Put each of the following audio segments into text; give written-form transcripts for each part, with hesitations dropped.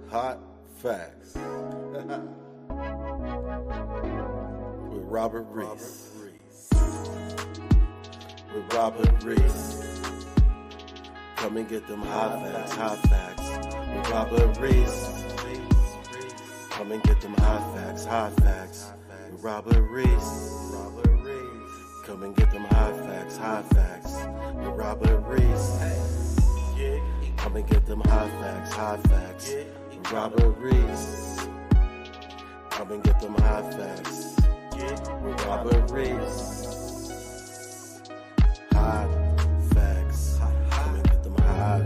Hot Facts with Robert Reese. With Robert Reese. Come and get them hot facts with Robert Reese. Come and get them hot facts with Robert Reese. Come and get them hot facts with Robert Reese. Come and get them hot facts with Robert Reese. Come and get them hot facts with Robert Reese. Hot facts. Come and get them hot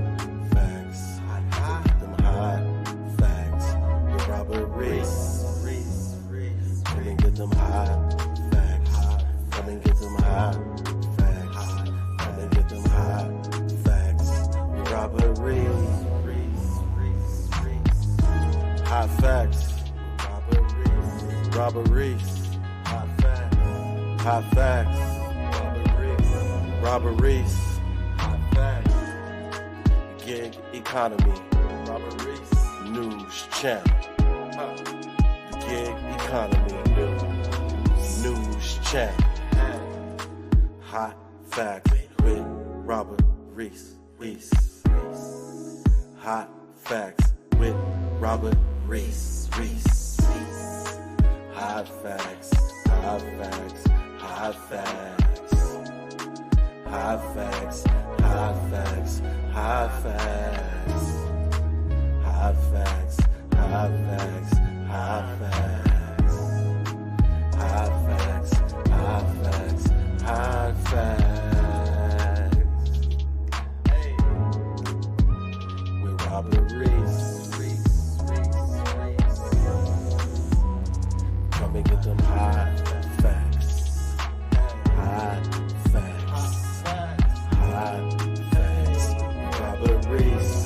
facts. Come and get them hot facts with Robert Reese. Come and get them hot facts. Come and get them hot facts. Come and get them hot facts with Robert Reese. Hot facts. Robert Reese. Hot facts. Hot facts. Robert Reese. Hot facts. Gig economy. Robert Reese. News channel. The gig economy. News channel. Hot facts with Robert Reese. Hot facts with Robert Reese. Hot facts. Hot facts. Hot facts. Hot facts. Hot facts. Hot facts. Hot facts. Hot facts. Hot facts. Hot facts. Hot facts. Hot facts. Hey. With Robert Reese. Come and get them hot facts. Hot facts. Hot facts. Robert Reese.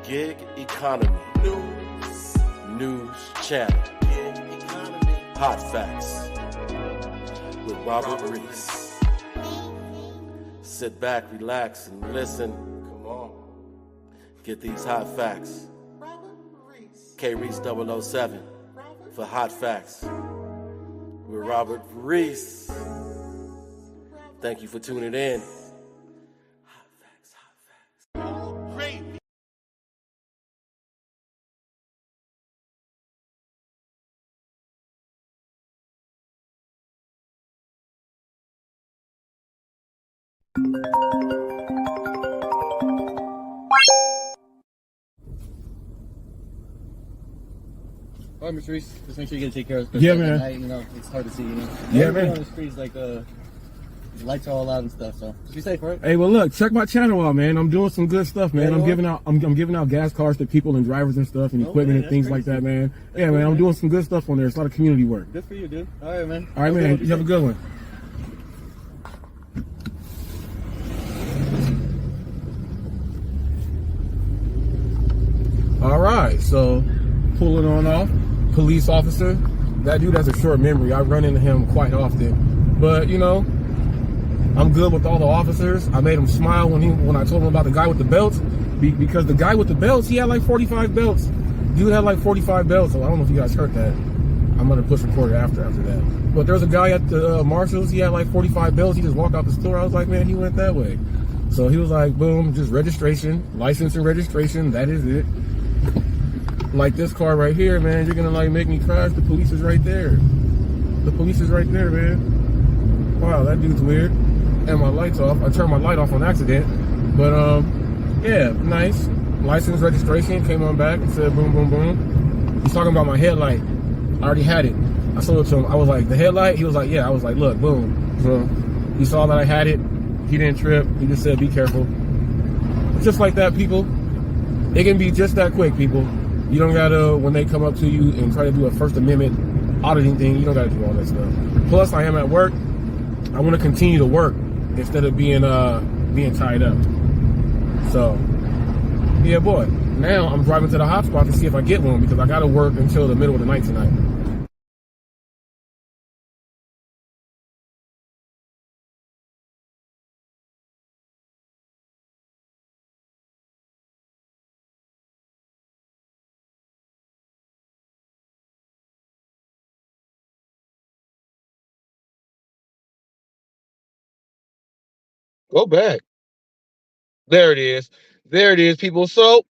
Gig economy. News channel. Hot facts with Robert Reese. Sit back, relax, and listen. Come on. Get these hot facts. K-Reese 007 for Hot Facts with Robert Reese. Thank you for tuning in. Hot facts, hot facts. Great. All right, Mr. Reese, just make sure you take care of this. Yeah, man. Night, you know, it's hard to see, you know. Yeah, man. On the streets, like, the lights are all out and stuff, so just be safe, all right? Hey, well, look, check my channel out, man. I'm doing some good stuff, man. I'm giving out gas cards to people and drivers and stuff and equipment and things crazy. like that, man. Yeah, man, I'm doing some good stuff on there. It's a lot of community work. Good for you, dude. All right, man. All right, man. You have a good one. All right, so pulling on off. Police officer. That dude has a short memory. I run into him quite often. But, you know, I'm good with all the officers. I made him smile when I told him about the guy with the belts. Because the guy with the belts, he had like 45 belts. Dude had like 45 belts. So I don't know if you guys heard that. I'm going to push record after that. But there was a guy at the Marshalls. He had like 45 belts. He just walked out the store. I was like, man, he went that way. So he was like, boom, just registration, license and registration. That is it. Like this car right here, man, you're gonna like make me crash. The police is right there. The police is right there, man. Wow, that dude's weird. And my light's off. I turned my light off on accident. But yeah, nice. License, registration, came on back and said boom, boom, boom. He's talking about my headlight. I already had it. I sold it to him. I was like, the headlight? He was like, yeah. I was like, look, boom. So he saw that I had it. He didn't trip. He just said, be careful. Just like that, people. It can be just that quick, people. You don't gotta, when they come up to you and try to do a First Amendment auditing thing, you don't gotta do all that stuff. Plus, I am at work. I want to continue to work instead of being tied up. So, yeah, boy. Now I'm driving to the hotspot to see if I get one because I gotta work until the middle of the night tonight. Go back. There it is. There it is, people. So,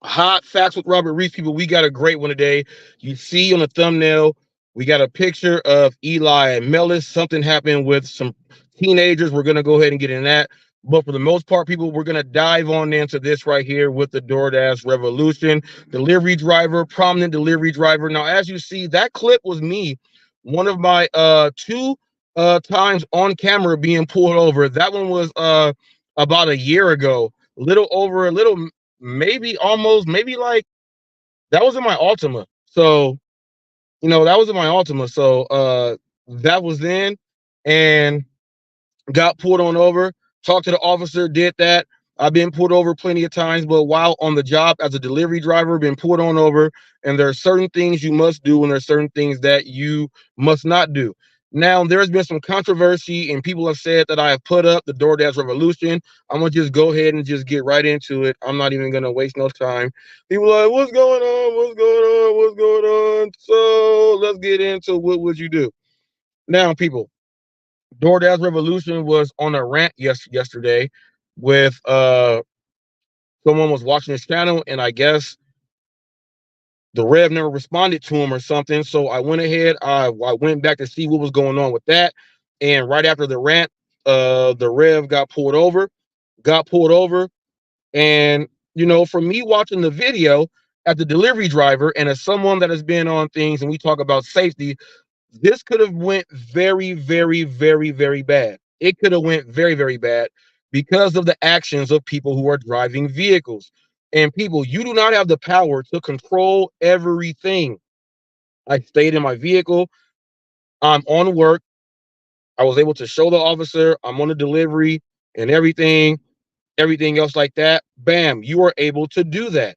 hot facts with Robert Reese, people. We got a great one today. You see on the thumbnail, we got a picture of Eli and Melis. Something happened with some teenagers. We're going to go ahead and get in that. But for the most part, people, we're going to dive on into this right here with the DoorDash revolution. Delivery driver, prominent delivery driver. Now, as you see, that clip was me. One of my two times on camera being pulled over. That one was about a year ago. Maybe almost, maybe like that was in my Altima. So, that was in my Altima. So that was then, and got pulled on over, talked to the officer, did that. I've been pulled over plenty of times, but while on the job as a delivery driver, been pulled on over, and there are certain things you must do, and there are certain things that you must not do. Now, there's been some controversy, and people have said that I have put up the DoorDash revolution. I'm gonna just go ahead and just get right into it. I'm not even gonna waste no time. People are like, what's going on? What's going on? What's going on? So let's get into what would you do. Now, people, DoorDash Revolution was on a rant yesterday with someone was watching his channel, and I guess the Rev never responded to him or something. So I went ahead, I went back to see what was going on with that. And right after the rant, the Rev got pulled over. And for me watching the video as the delivery driver and as someone that has been on things and we talk about safety, this could have went very, very, very, very bad. It could have went very, very bad because of the actions of people who are driving vehicles. And people, you do not have the power to control everything. I stayed in my vehicle. I'm on work. I was able to show the officer I'm on a delivery and everything else like that. Bam, you are able to do that.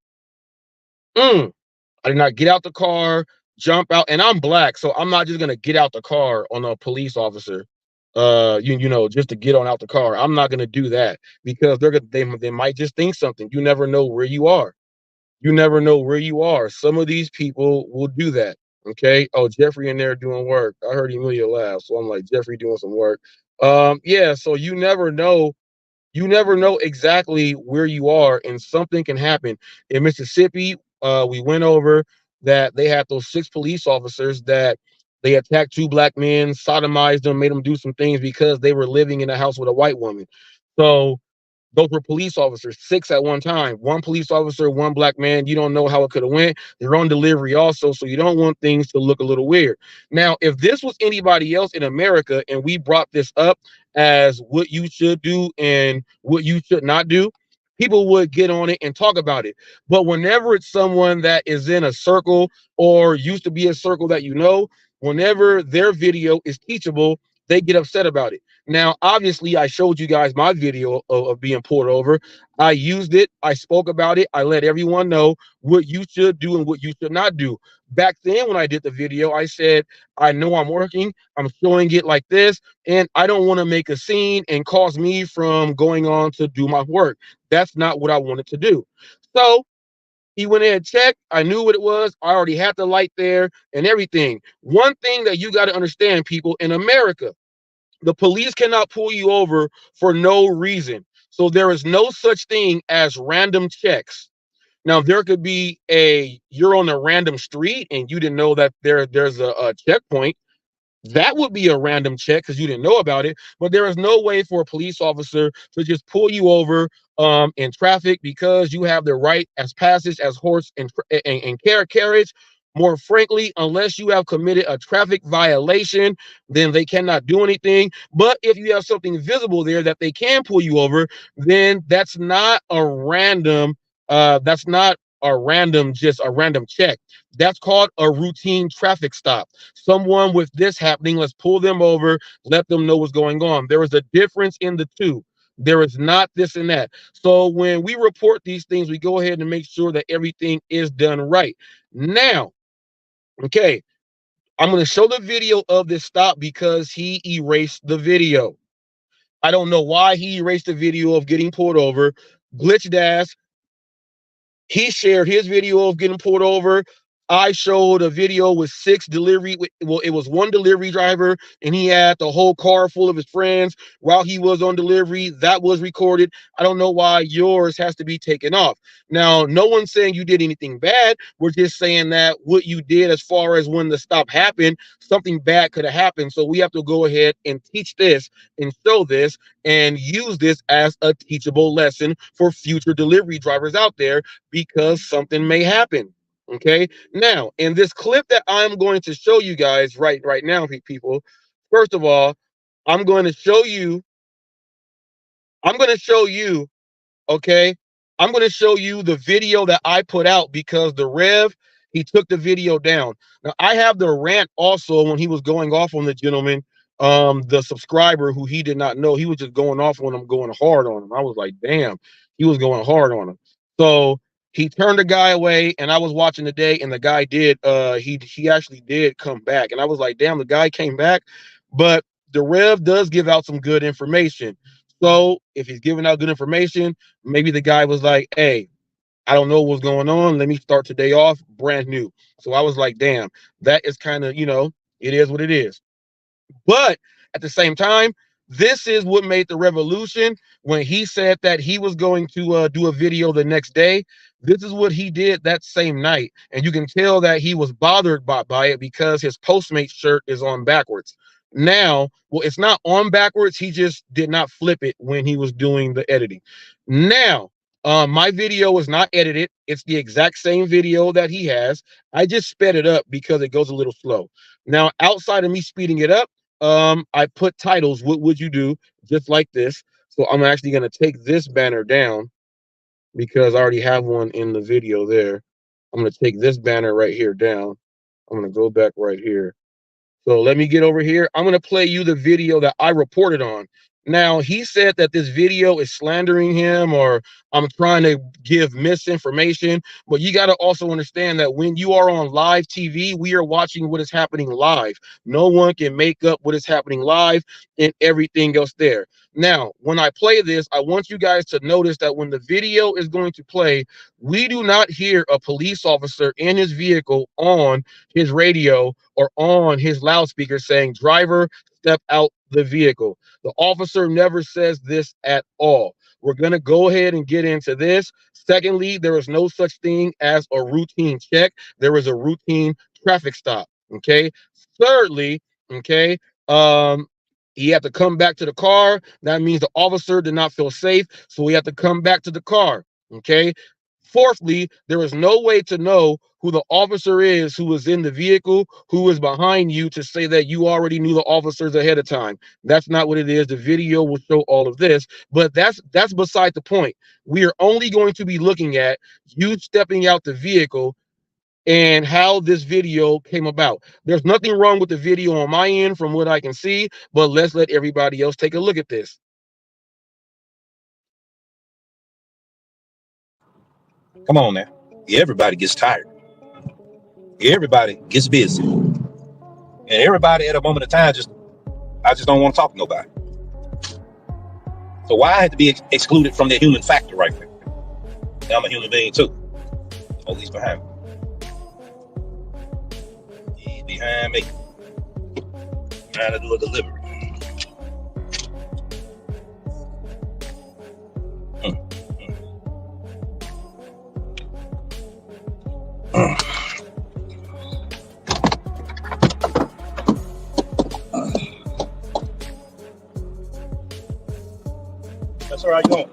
I did not get out the car, jump out, and I'm black, so I'm not just gonna get out the car on a police officer. Just to get on out the car. I'm not gonna do that because they might just think something. You never know where you are. You never know where you are. Some of these people will do that. Okay. Oh, Jeffrey in there doing work. I heard Emilia laugh, so I'm like, Jeffrey doing some work. Yeah. So you never know exactly where you are, and something can happen. In Mississippi, we went over that they had those 6 police officers that they attacked 2 black men, sodomized them, made them do some things because they were living in a house with a white woman. So those were police officers, 6 at one time. One police officer, 1 black man. You don't know how it could have went. They're on delivery also, so you don't want things to look a little weird. Now, if this was anybody else in America and we brought this up as what you should do and what you should not do, people would get on it and talk about it. But whenever it's someone that is in a circle or used to be a circle that whenever their video is teachable, they get upset about it. Now, obviously, I showed you guys my video of being pulled over. I used it. I spoke about it. I let everyone know what you should do and what you should not do. Back then, when I did the video, I said, I know I'm working. I'm showing it like this, and I don't want to make a scene and cause me from going on to do my work. That's not what I wanted to do. So he went in and checked. I knew what it was. I already had the light there and everything. One thing that you got to understand, people, in America, the police cannot pull you over for no reason. So there is no such thing as random checks. Now there could be you're on a random street and you didn't know that there's a checkpoint. That would be a random check because you didn't know about it. But there is no way for a police officer to just pull you over in traffic because you have the right as passage as horse and carriage. More frankly, unless you have committed a traffic violation, then they cannot do anything. But if you have something visible there that they can pull you over, then that's not a random. Just a random check. That's called a routine traffic stop. Someone with this happening, let's pull them over, let them know what's going on. There is a difference in the two. There is not this and that. So when we report these things, we go ahead and make sure that everything is done right. Now, okay, I'm going to show the video of this stop because he erased the video. I don't know why he erased the video of getting pulled over. Glitch Dash, he shared his video of getting pulled over. I showed a video with 6 delivery. Well, it was 1 delivery driver, and he had the whole car full of his friends while he was on delivery. That was recorded. I don't know why yours has to be taken off. Now, no one's saying you did anything bad. We're just saying that what you did, as far as when the stop happened, something bad could have happened. So we have to go ahead and teach this and show this and use this as a teachable lesson for future delivery drivers out there, because something may happen. Okay. Now, in this clip that I'm going to show you guys right now, people, first of all, I'm going to show you, okay, I'm going to show you the video that I put out, because the Rev, he took the video down. Now, I have the rant also when he was going off on the gentleman, the subscriber who he did not know. He was just going off on him, going hard on him. I was like, damn, he was going hard on him. So he turned the guy away, and I was watching today, and the guy did, he actually did come back. And I was like, damn, the guy came back. But the Rev does give out some good information. So if he's giving out good information, maybe the guy was like, hey, I don't know what's going on. Let me start today off brand new. So I was like, damn, that is kind of, it is what it is. But at the same time, this is what made the revolution. When he said that he was going to do a video the next day, this is what he did that same night. And you can tell that he was bothered by it, because his Postmates shirt is on backwards. Now, well, it's not on backwards. He just did not flip it when he was doing the editing. Now, my video is not edited. It's the exact same video that he has. I just sped it up because it goes a little slow. Now, outside of me speeding it up, I put titles. What would you do? Just like this. So I'm actually going to take this banner down, because I already have one in the video there. I'm going to take this banner right here down. I'm going to go back right here. So let me get over here. I'm going to play you the video that I reported on. Now, he said that this video is slandering him, or I'm trying to give misinformation. But you got to also understand that when you are on live TV, we are watching what is happening live. No one can make up what is happening live and everything else there. Now, when I play this, I want you guys to notice that when the video is going to play, we do not hear a police officer in his vehicle on his radio or on his loudspeaker saying, driver, step out the vehicle. The officer never says this at all. We're going to go ahead and get into this. Secondly, there is no such thing as a routine check. There is a routine traffic stop. Okay. Thirdly, okay, he had to come back to the car. That means the officer did not feel safe, so he had to come back to the car. Okay. Fourthly, there is no way to know who the officer is who is in the vehicle, who is behind you, to say that you already knew the officers ahead of time. That's not what it is. The video will show all of this, but that's beside the point. We are only going to be looking at you stepping out the vehicle and how this video came about. There's nothing wrong with the video on my end from what I can see, but let's let everybody else take a look at this. Come on now. Everybody gets tired. Everybody gets busy. And everybody at a moment of time I just don't want to talk to nobody. So why I had to be excluded from the human factor right there? And I'm a human being too. Oh, he's behind me. He's behind me. Trying to do a delivery. That's all right, going.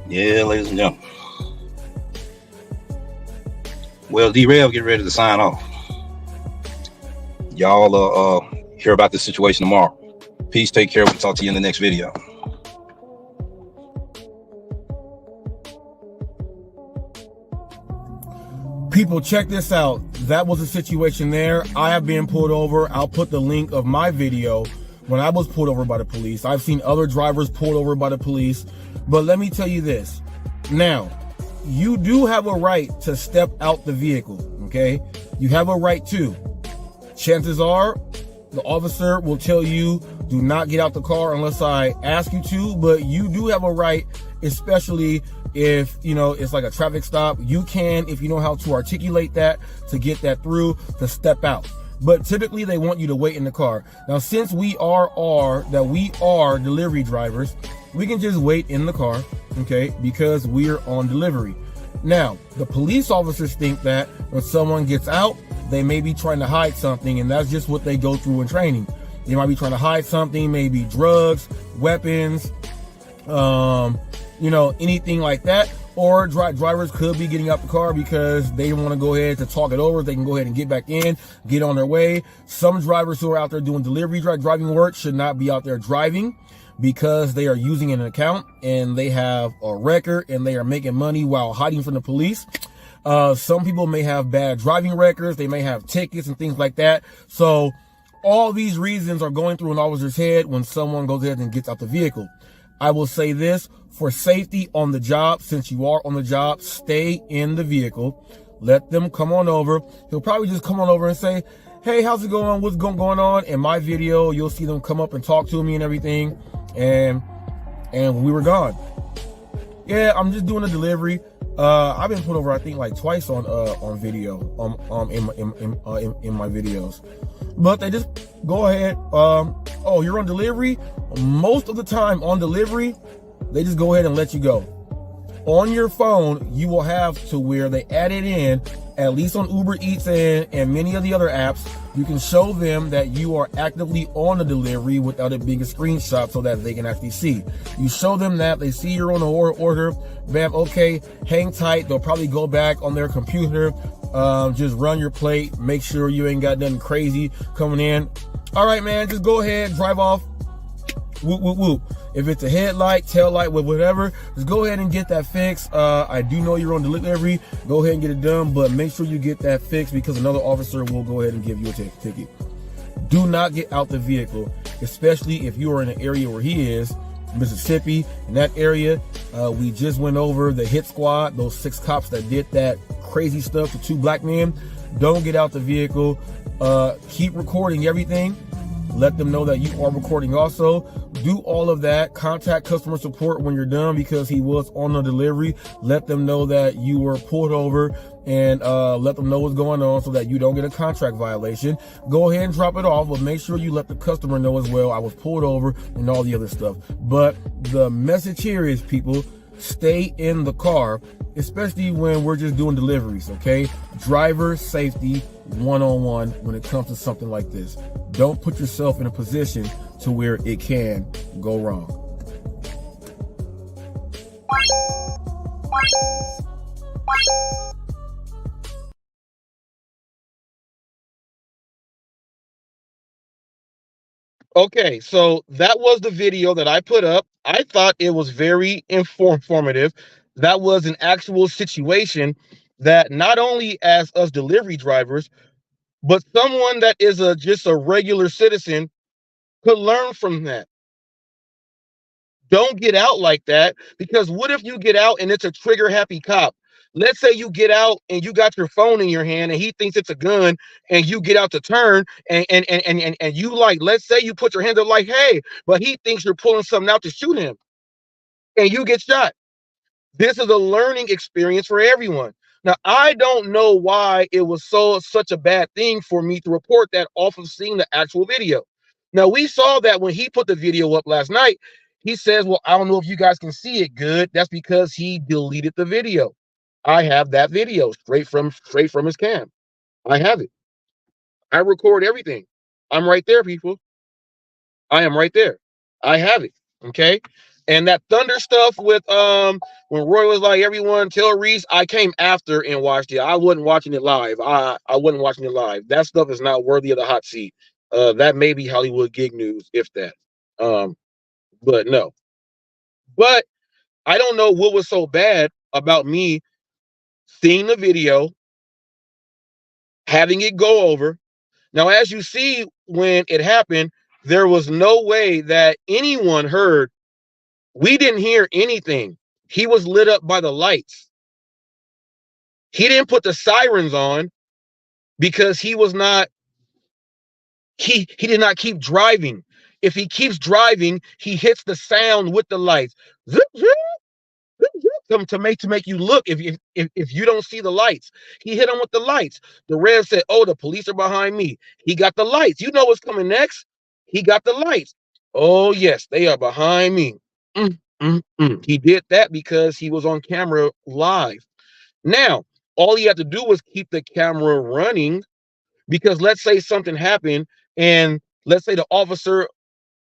Yeah, ladies and gentlemen. Well, D-Rev get ready to sign off. Y'all hear about this situation tomorrow. Peace, take care. We'll talk to you in the next video. People, check this out. That was a situation there. I have been pulled over. I'll put the link of my video when I was pulled over by the police. I've seen other drivers pulled over by the police. But let me tell you this. Now, you do have a right to step out the vehicle, okay? You have a right to. Chances are, the officer will tell you, do not get out the car unless I ask you to, but you do have a right, especially if, you know, it's like a traffic stop. You can, if you know how to articulate that, to get that through, to step out. But typically they want you to wait in the car. Now, since we are delivery drivers, we can just wait in the car, okay, because we're on delivery. Now, the police officers think that when someone gets out, they may be trying to hide something, and that's just what they go through in training. They might be trying to hide something, maybe drugs, weapons, you know, anything like that. Or drivers could be getting out the car because they want to go ahead to talk it over. They can go ahead and get back in, get on their way. Some drivers who are out there doing delivery driving work should not be out there driving because they are using an account and they have a record and they are making money while hiding from the police. Some people may have bad driving records. They may have tickets and things like that. So all these reasons are going through an officer's head when someone goes ahead and gets out the vehicle. I will say this, for safety on the job, since you are on the job, stay in the vehicle. Let them come on over. He'll probably just come on over and say, hey, how's it going? What's going on? In my video, you'll see them come up and talk to me and everything. And we were gone. Yeah, I'm just doing a delivery. I've been put over, I think, like twice on video, in my videos. But they just go ahead. Oh, you're on delivery? Most of the time on delivery, they just go ahead and let you go. On your phone, you will have to where they add it in, at least on Uber Eats and many of the other apps, you can show them that you are actively on a delivery without it being a screenshot so that they can actually see. You show them that, they see you're on the order, bam, okay, hang tight. They'll probably go back on their computer, just run your plate, make sure you ain't got nothing crazy coming in. All right, man, just go ahead, drive off. Whoop, whoop, whoop. If it's a headlight, tail light, whatever, just go ahead and get that fixed. I do know you're on delivery. Go ahead and get it done, but make sure you get that fixed because another officer will go ahead and give you a ticket. Do not get out the vehicle, especially if you are in an area where he is, Mississippi. In that area, we just went over the hit squad, those 6 cops that did that crazy stuff to 2 black men. Don't get out the vehicle. Keep recording everything. Let them know that you are recording also. Do all of that. Contact customer support when you're done because he was on a delivery. Let them know that you were pulled over and let them know what's going on so that you don't get a contract violation. Go ahead and drop it off, but make sure you let the customer know as well. I was pulled over and all the other stuff. But the message here is, people, stay in the car, especially when we're just doing deliveries, okay? Driver safety 101 when it comes to something like this. Don't put yourself in a position to where it can go wrong. Okay, so that was the video that I put up. I thought it was very informative. That was an actual situation that not only as us delivery drivers, but someone that is just a regular citizen could learn from that. Don't get out like that, because what if you get out and it's a trigger happy cop? Let's say you get out and you got your phone in your hand and he thinks it's a gun, and you get out to turn and you, like, let's say you put your hand up like, hey, but he thinks you're pulling something out to shoot him and you get shot. This is a learning experience for everyone. Now, I don't know why it was such a bad thing for me to report that off of seeing the actual video. Now, we saw that when he put the video up last night, he says, well, I don't know if you guys can see it good. That's because he deleted the video. I have that video straight from his cam. I have it. I record everything. I'm right there, people. I am right there. I have it. Okay. And that thunder stuff with when Roy was like, everyone tell Reese, I came after and watched it. I wasn't watching it live. I wasn't watching it live. That stuff is not worthy of the hot seat. That may be Hollywood gig news, if that. But no. But I don't know what was so bad about me seeing the video, having it go over. Now, as you see, when it happened, there was no way that anyone heard. We didn't hear anything. He was lit up by the lights. He didn't put the sirens on because he was not, he did not keep driving. If he keeps driving, he hits the sound with the lights. Zip, zip, to make you look if you don't see the lights. He hit him with the lights. The red said, oh, the police are behind me. He got the lights. You know what's coming next. He got the lights. Oh yes, they are behind me. He did that because he was on camera live. Now all he had to do was keep the camera running, because let's say something happened, and let's say the officer,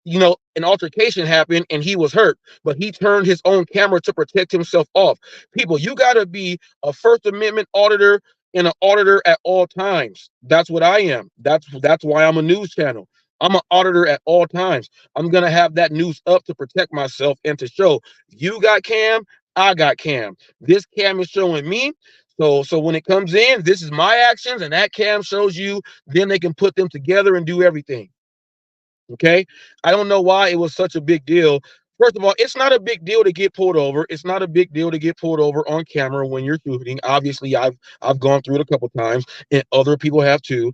an altercation happened and he was hurt, but he turned his own camera to protect himself off. People, you got to be a First Amendment auditor and an auditor at all times. That's what I am. That's why I'm a news channel. I'm an auditor at all times. I'm going to have that news up to protect myself and to show you got cam, I got cam. This cam is showing me. So when it comes in, this is my actions and that cam shows you, then they can put them together and do everything. Okay. I don't know why it was such a big deal. First of all, it's not a big deal to get pulled over. It's not a big deal to get pulled over on camera when you're shooting. Obviously, I've gone through it a couple times, and other people have too.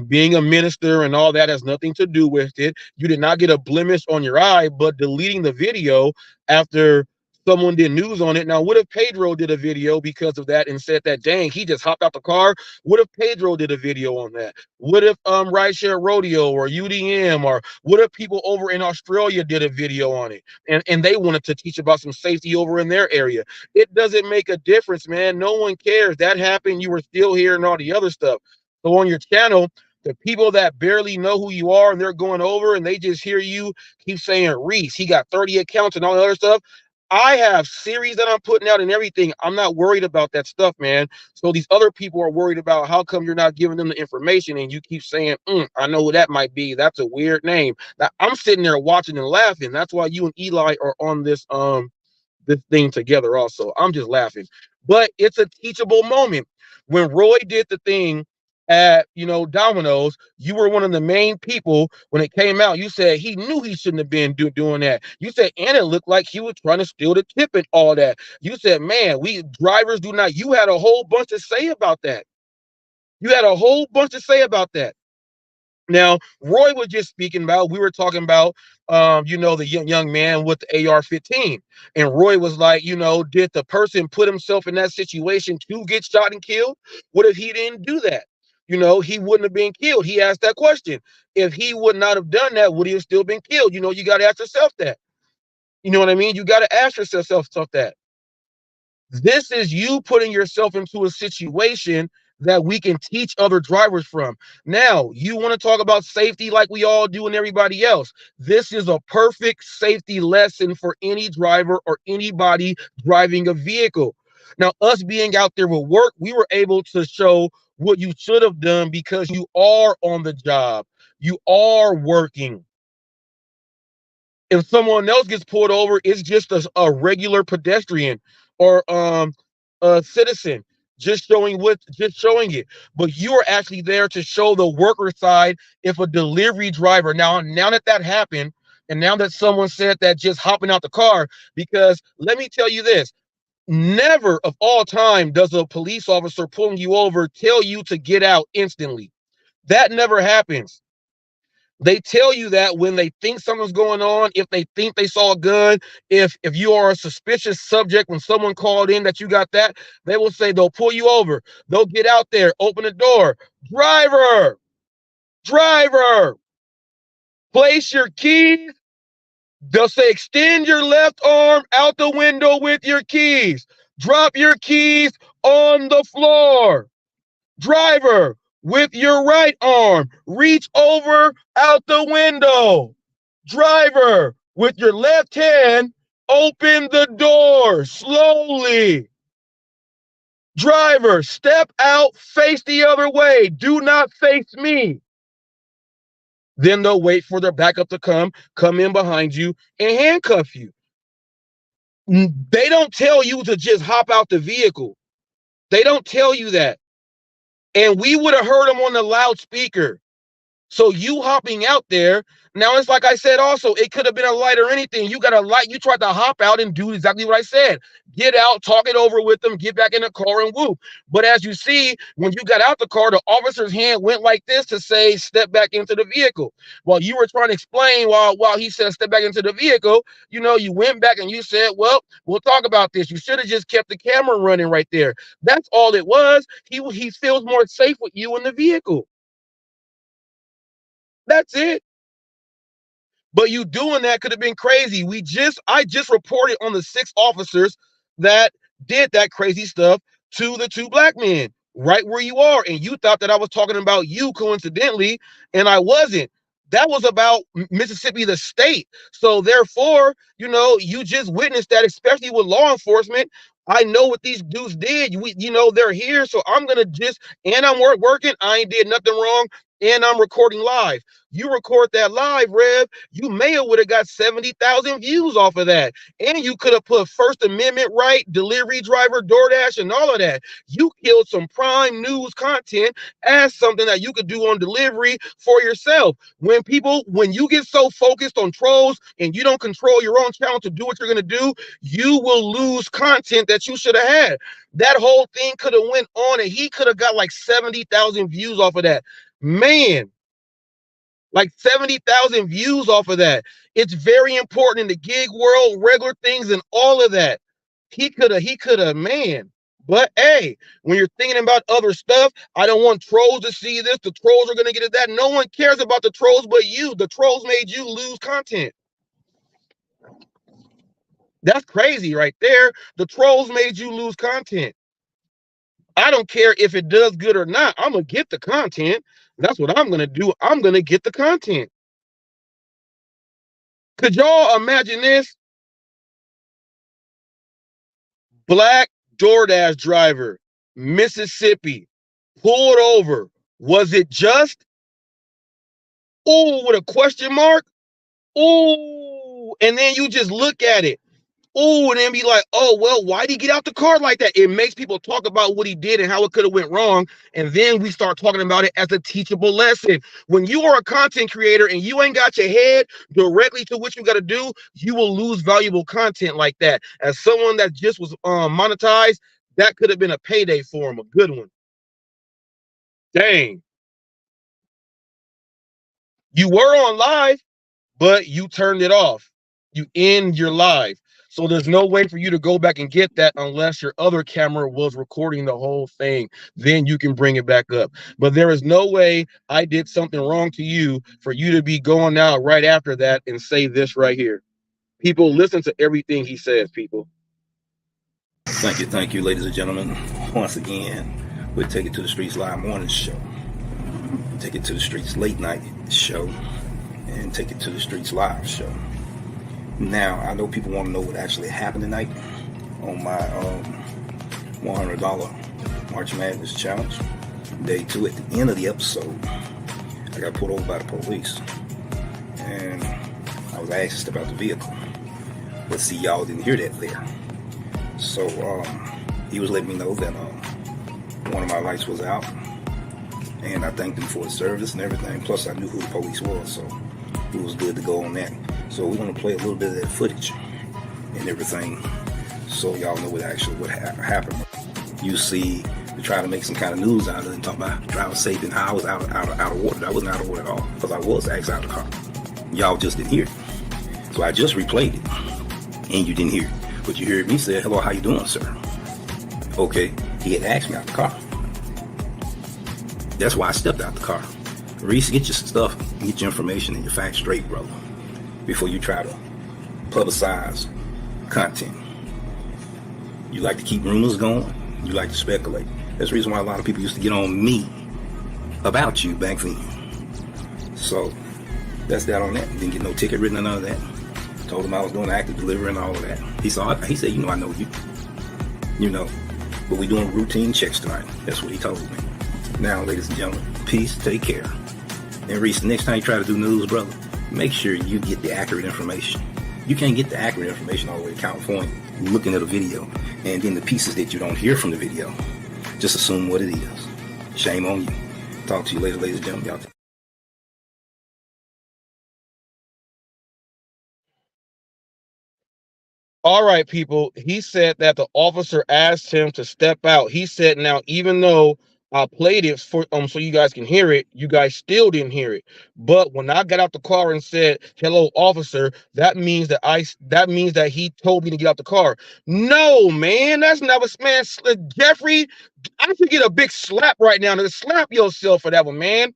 Being a minister and all that has nothing to do with it. You did not get a blemish on your eye, but deleting the video after someone did news on it. Now, what if Pedro did a video because of that and said that, dang, he just hopped out the car? What if Pedro did a video on that? What if Rideshare Rodeo or UDM, or what if people over in Australia did a video on it and they wanted to teach about some safety over in their area? It doesn't make a difference, man. No one cares. That happened. You were still here and all the other stuff. So on your channel, the people that barely know who you are and they're going over and they just hear you keep saying Reese, he got 30 accounts and all the other stuff. I have series that I'm putting out and everything. I'm not worried about that stuff, man. So these other people are worried about how come you're not giving them the information, and you keep saying, I know who that might be. That's a weird name. Now, I'm sitting there watching and laughing. That's why you and Eli are on this thing together also. I'm just laughing. But it's a teachable moment. When Roy did the thing at Domino's, you were one of the main people when it came out. You said he knew he shouldn't have been doing that. You said, and it looked like he was trying to steal the tip and all that. You said, man, we drivers do not. You had a whole bunch to say about that. You had a whole bunch to say about that. Now, Roy was just speaking about, we were talking about, the young man with the AR-15. And Roy was like, did the person put himself in that situation to get shot and killed? What if he didn't do that? He wouldn't have been killed. He asked that question. If he would not have done that, would he have still been killed? You got to ask yourself that. You know what I mean? You got to ask yourself that. This is you putting yourself into a situation that we can teach other drivers from. Now, you want to talk about safety like we all do and everybody else. This is a perfect safety lesson for any driver or anybody driving a vehicle. Now, us being out there with work, we were able to show what you should have done because you are on the job. You are working. If someone else gets pulled over, it's just a regular pedestrian or a citizen just showing it. But you are actually there to show the worker side. If a delivery driver, now that happened, and now that someone said that just hopping out the car, because let me tell you this, never of all time does a police officer pulling you over tell you to get out instantly. That never happens. They tell you that when they think something's going on, if they think they saw a gun, if you are a suspicious subject, when someone called in that you got that, they will say they'll pull you over. They'll get out there, open the door. Driver, place your keys. They'll say, extend your left arm out the window with your keys. Drop your keys on the floor. Driver, with your right arm, reach over out the window. Driver, with your left hand, open the door slowly. Driver, step out, face the other way. Do not face me. Then they'll wait for their backup to come in behind you and handcuff you. They don't tell you to just hop out the vehicle. They don't tell you that. and we would have heard him on the loudspeaker. So you hopping out there, now it's like I said also, it could have been a light or anything. You got a light, you tried to hop out and do exactly what I said. Get out, talk it over with them, get back in the car and whoop. But as you see, when you got out the car, the officer's hand went like this to say, step back into the vehicle. While you were trying to explain while he said, step back into the vehicle, you know, you went back and you said, well, we'll talk about this. You should have just kept the camera running right there. That's all it was. He feels more safe with you in the vehicle. That's it. But you doing that could have been crazy. I just reported on the 6 officers that did that crazy stuff to the 2 black men right where you are. And you thought that I was talking about you coincidentally, and I wasn't. That was about Mississippi, the state. So therefore, you know, you just witnessed that, especially with law enforcement. I know what these dudes did. You know, they're here. So I'm going to just, and I'm working. I ain't did nothing wrong. And I'm recording live. You record that live, Rev, you may have would have got 70,000 views off of that. And you could have put First Amendment right, delivery driver, DoorDash, and all of that. You killed some prime news content as something that you could do on delivery for yourself. When you get so focused on trolls and you don't control your own channel to do what you're going to do, you will lose content that you should have had. That whole thing could have went on and he could have got like 70,000 views off of that. Man, like 70,000 views off of that. It's very important in the gig world, regular things, and all of that. He could have, man. But hey, when you're thinking about other stuff, I don't want trolls to see this. The trolls are going to get at that. No one cares about the trolls but you. The trolls made you lose content. That's crazy right there. The trolls made you lose content. I don't care if it does good or not. I'm going to get the content. That's what I'm going to do. I'm going to get the content. Could y'all imagine this? Black DoorDash driver, Mississippi, pulled over. Was it just? Oh, with a question mark? Oh, and then you just look at it. Oh, and then be like, oh, well, why did he get out the car like that? It makes people talk about what he did and how it could have went wrong. And then we start talking about it as a teachable lesson. When you are a content creator and you ain't got your head directly to what you got to do, you will lose valuable content like that. As someone that just was monetized, that could have been a payday for him, a good one. Dang. You were on live, but you turned it off. You end your live. So there's no way for you to go back and get that unless your other camera was recording the whole thing. Then you can bring it back up. But there is no way I did something wrong to you for you to be going out right after that and say this right here. People, listen to everything he says, people. Thank you, ladies and gentlemen. Once again, we'll take it to the streets live morning show. Take it to the streets late night show. And take it to the streets live show. Now, I know people want to know what actually happened tonight on my $100 March Madness Challenge. Day 2, at the end of the episode, I got pulled over by the police. And I was asked about the vehicle. But see, y'all didn't hear that there. So, he was letting me know that one of my lights was out. And I thanked him for the service and everything. Plus, I knew who the police was, so it was good to go on that. So we're going to play a little bit of that footage and everything so y'all know what happened. You see, to try to make some kind of news out of it and talk about driver safety and how I was out of order. I wasn't out of order at all because I was actually out of the car. Y'all just didn't hear it. So I just replayed it and you didn't hear it. But you heard me say, hello, how you doing, sir? Okay, he had asked me out the car. That's why I stepped out the car. Reese, get your stuff, get your information and your facts straight, brother, before you try to publicize content. You like to keep rumors going. You like to speculate. That's the reason why a lot of people used to get on me about you back then. So that's that on that. Didn't get no ticket written or none of that. Told him I was doing active delivery and all of that. He said, I know you. You know, but we doing routine checks tonight. That's what he told me. Now, ladies and gentlemen, peace, take care. And Reese, the next time you try to do news, brother, make sure you get the accurate information. You can't get the accurate information all the way to California looking at a video and then the pieces that you don't hear from the video. Just assume what it is. Shame on you. Talk to you later, ladies and gentlemen. Y'all. All right, people. He said that the officer asked him to step out. He said, now, even though I played it for so you guys can hear it, you guys still didn't hear it. But when I got out the car and said, "Hello, officer," that means that he told me to get out the car. No, man, that's not what, man. Jeffrey, I should get a big slap right now. To slap yourself for that one, man.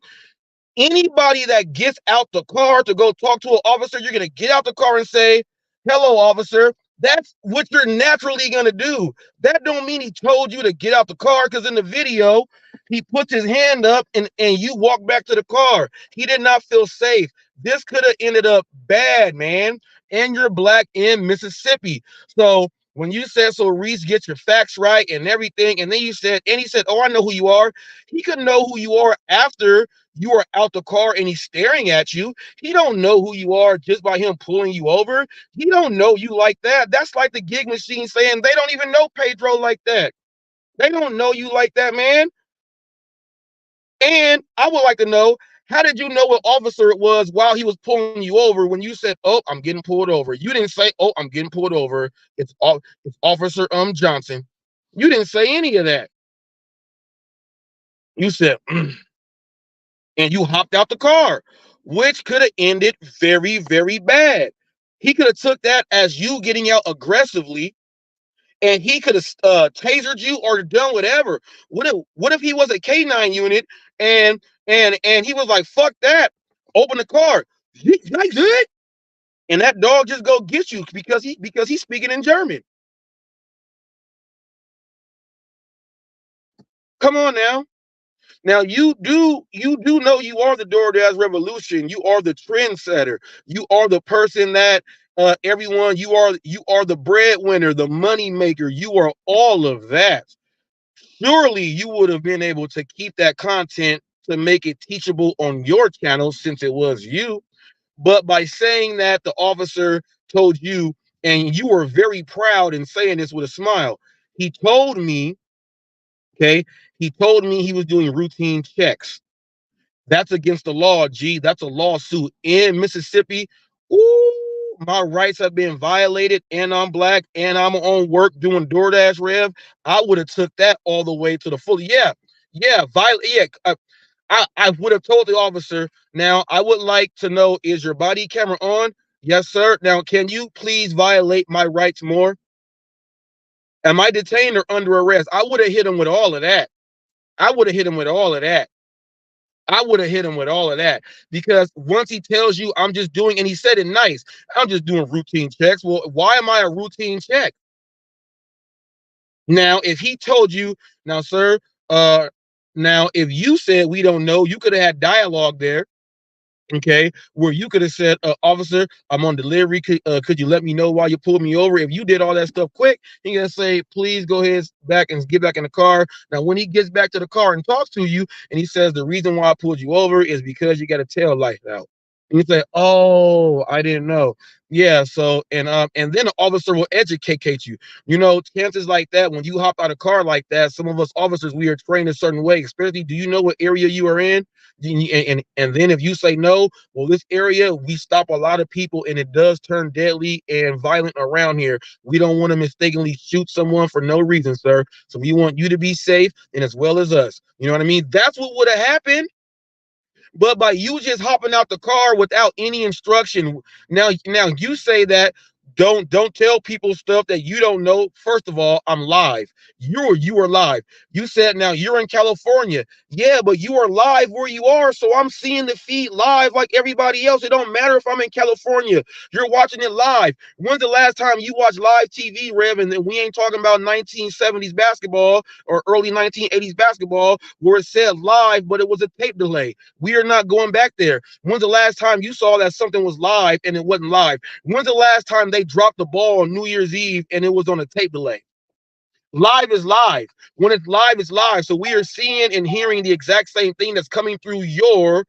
Anybody that gets out the car to go talk to an officer, you're going to get out the car and say, "Hello, officer." That's what you're naturally going to do. That don't mean he told you to get out the car, because in the video, he puts his hand up and you walk back to the car. He did not feel safe. This could have ended up bad, man. And you're black in Mississippi. So when you said, "So Reese, get your facts right," and everything, and then he said, "Oh, I know who you are." He could know who you are after you are out the car and he's staring at you. He don't know who you are just by him pulling you over. He don't know you like that. That's like the gig machine saying they don't even know Pedro like that. They don't know you like that, man. And I would like to know, how did you know what officer it was while he was pulling you over when you said, "Oh, I'm getting pulled over"? You didn't say, "Oh, I'm getting pulled over. It's Officer Johnson." You didn't say any of that. You said, and you hopped out the car, which could have ended very, very bad. He could have took that as you getting out aggressively, and he could have tasered you or done whatever. What if he was a K9 unit and he was like, "Fuck that, open the car, like good," and that dog just go get you because he's speaking in German. Come on now. Now you do know you are the DoorDash revolution. You are the trendsetter. You are the person that everyone. You are the breadwinner, the money maker. You are all of that. Surely you would have been able to keep that content to make it teachable on your channel since it was you. But by saying that the officer told you, and you were very proud in saying this with a smile, he told me, okay, he told me he was doing routine checks. That's against the law, G. That's a lawsuit in Mississippi. Ooh, my rights have been violated, and I'm black, and I'm on work doing DoorDash Rev. I would have took that all the way to the full. Yeah, I would have told the officer, "Now, I would like to know, is your body camera on?" "Yes, sir." "Now, can you please violate my rights more?" "Am I detained or under arrest?" I would have hit him with all of that. I would have hit him with all of that. I would have hit him with all of that, because once he tells you, "I'm just doing," and he said it nice, "I'm just doing routine checks." Well, why am I a routine check? Now, if he told you, "Now, sir, now if you said we don't know," you could have had dialogue there. Okay, where you could have said, "Officer, I'm on delivery. Could you let me know why you pulled me over?" If you did all that stuff quick, he's gonna say, "Please go ahead back and get back in the car." Now, when he gets back to the car and talks to you, and he says, "The reason why I pulled you over is because you got a tail light out," and you say, "Oh, I didn't know." Yeah, so and then the officer will educate you. You know, chances like that, when you hop out of a car like that, some of us officers, we are trained a certain way. Especially, do you know what area you are in? And then if you say no, "Well, this area, we stop a lot of people, and it does turn deadly and violent around here. We don't want to mistakenly shoot someone for no reason, sir. So we want you to be safe, and as well as us." You know what I mean? That's what would have happened. But by you just hopping out the car without any instruction, now you say that, don't tell people stuff that you don't know. First of all, I'm live. You are live. You said, now you're in California. Yeah, but you are live where you are, so I'm seeing the feed live like everybody else. It don't matter if I'm in California. You're watching it live. When's the last time you watched live TV, Rev? And then we ain't talking about 1970s basketball or early 1980s basketball where it said live, but it was a tape delay. We are not going back there. When's the last time you saw that something was live and it wasn't live? When's the last time they dropped the ball on New Year's Eve and it was on a tape delay? Live is live. When it's live, it's live. So we are seeing and hearing the exact same thing that's coming through your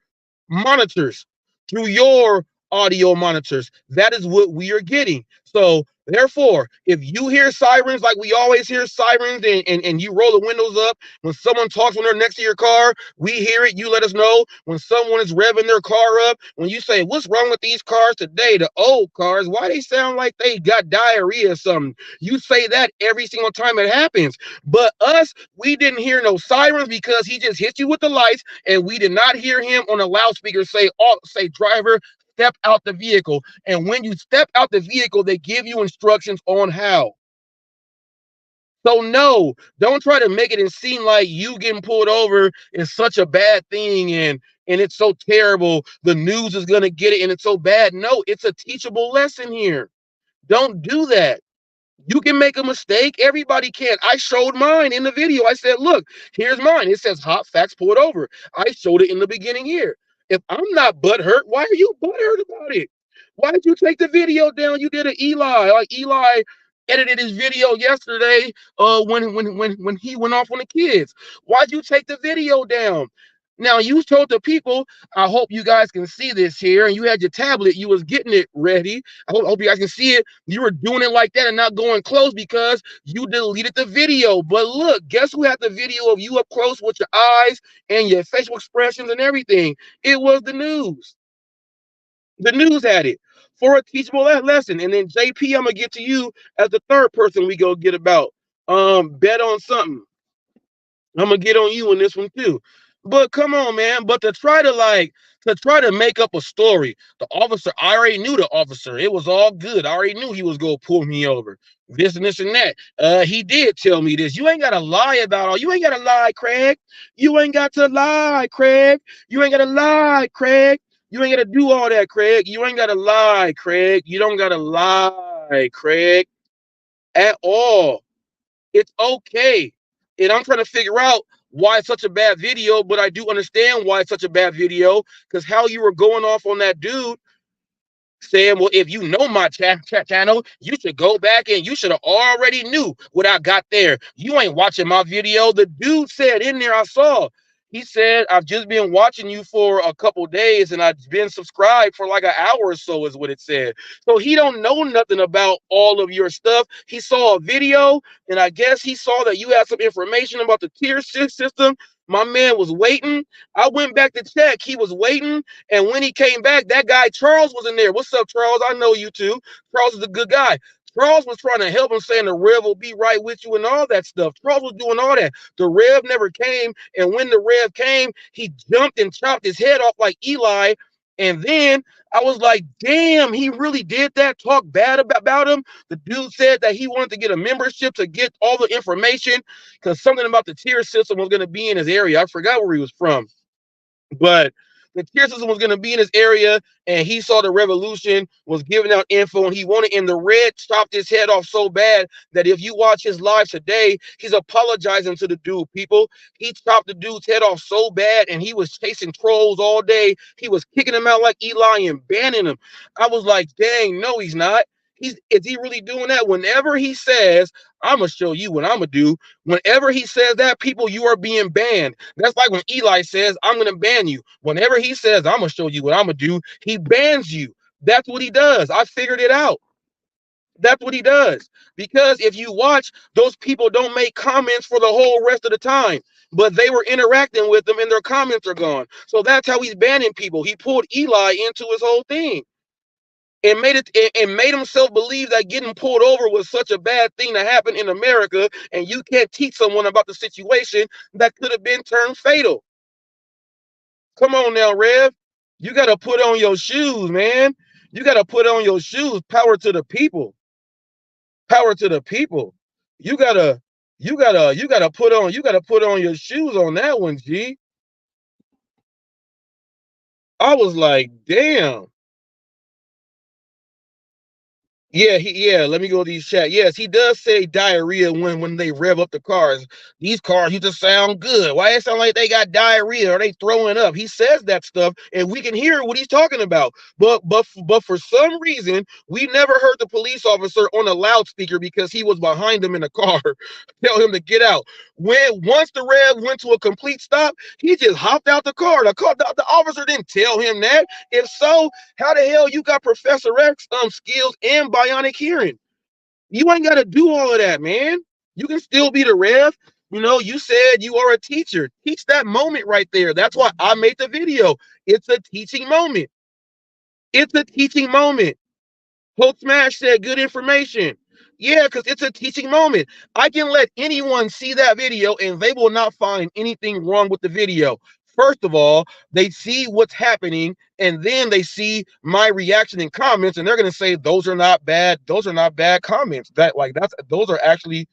monitors, through your audio monitors. That is what we are getting. So Therefore, if you hear sirens like we always hear sirens and you roll the windows up, when someone talks when they're next to your car, we hear it, you let us know. When someone is revving their car up, when you say, what's wrong with these cars today, the old cars, why they sound like they got diarrhea or something? You say that every single time it happens. But us, we didn't hear no sirens because he just hit you with the lights, and we did not hear him on a loudspeaker say, oh, say, driver, step out the vehicle. And when you step out the vehicle, they give you instructions on how. So no, don't try to make it seem like you getting pulled over is such a bad thing and it's so terrible. The news is gonna get it and it's so bad. No, it's a teachable lesson here. Don't do that. You can make a mistake. Everybody can. I showed mine in the video. I said, look, here's mine. It says hot facts pulled over. I showed it in the beginning here. If I'm not butthurt, why are you butthurt about it? Why did you take the video down? You did an Eli. Like Eli edited his video yesterday when he went off on the kids. Why'd you take the video down? Now you told the people, I hope you guys can see this here, and you had your tablet, you was getting it ready. I hope you guys can see it. You were doing it like that and not going close because you deleted the video. But look, guess who had the video of you up close with your eyes and your facial expressions and everything? It was the news. The news had it for a teachable lesson. And then JP, I'm gonna get to you as the third person we go get about. Bet on something. I'm gonna get on you in this one too. But come on, man. But to try to make up a story, the officer, I already knew the officer. It was all good. I already knew he was gonna pull me over. This and this and that. He did tell me this. You ain't gotta lie about all. You ain't gotta lie, Craig. You ain't got to lie, Craig. You ain't gotta lie, Craig. You ain't gotta do all that, Craig. You ain't gotta lie, Craig. You don't gotta lie, Craig, at all. It's okay. And I'm trying to figure out why it's such a bad video, but I do understand why it's such a bad video because how you were going off on that dude saying, well, if you know my channel, you should go back and you should have already knew what I got there. You ain't watching my video. The dude said in there, I saw, he said, I've just been watching you for a couple days and I've been subscribed for like an hour or so is what it said. So he don't know nothing about all of your stuff. He saw a video and I guess he saw that you had some information about the tier system. My man was waiting. I went back to check. He was waiting. And when he came back, that guy Charles was in there. What's up, Charles? I know you too. Charles is a good guy. Charles was trying to help him, saying the Rev will be right with you and all that stuff. Charles was doing all that. The Rev never came. And when the Rev came, he jumped and chopped his head off like Eli. And then I was like, damn, he really did that? Talk bad about him? The dude said that he wanted to get a membership to get all the information because something about the tier system was going to be in his area. I forgot where he was from. But the tier system was going to be in his area, and he saw the revolution was giving out info, and he wanted, and the Red chopped his head off so bad that if you watch his live today, he's apologizing to the dude, people. He chopped the dude's head off so bad, and he was chasing trolls all day. He was kicking them out like Eli and banning them. I was like, dang, no, he's not. Is he really doing that? Whenever he says, I'm going to show you what I'm going to do. Whenever he says that, people, you are being banned. That's like when Eli says, I'm going to ban you. Whenever he says, I'm going to show you what I'm going to do, he bans you. That's what he does. I figured it out. That's what he does. Because if you watch, those people don't make comments for the whole rest of the time. But they were interacting with them and their comments are gone. So that's how he's banning people. He pulled Eli into his whole thing. And made himself believe that getting pulled over was such a bad thing to happen in America, and you can't teach someone about the situation that could have been turned fatal. Come on now, Rev. You got to put on your shoes, man. You got to put on your shoes. Power to the people. Power to the people. You gotta put on your shoes on that one, G. I was like, damn. Yeah, let me go to these chat. Yes, he does say diarrhea when they rev up the cars. These cars used to sound good. Why it sound like they got diarrhea or they throwing up? He says that stuff, and we can hear what he's talking about. But for some reason, we never heard the police officer on a loudspeaker because he was behind him in the car tell him to get out. Once the rev went to a complete stop, he just hopped out the car. The officer didn't tell him that. If so, how the hell you got Professor X skills and bionic hearing? You ain't got to do all of that, man. You can still be the rev. You know, you said you are a teacher. Teach that moment right there. That's why I made the video. It's a teaching moment. It's a teaching moment. Hope Smash said good information. Yeah, because it's a teaching moment. I can let anyone see that video and they will not find anything wrong with the video. First of all, they see what's happening and then they see my reaction and comments and they're going to say those are not bad. Those are not bad comments. Those are actually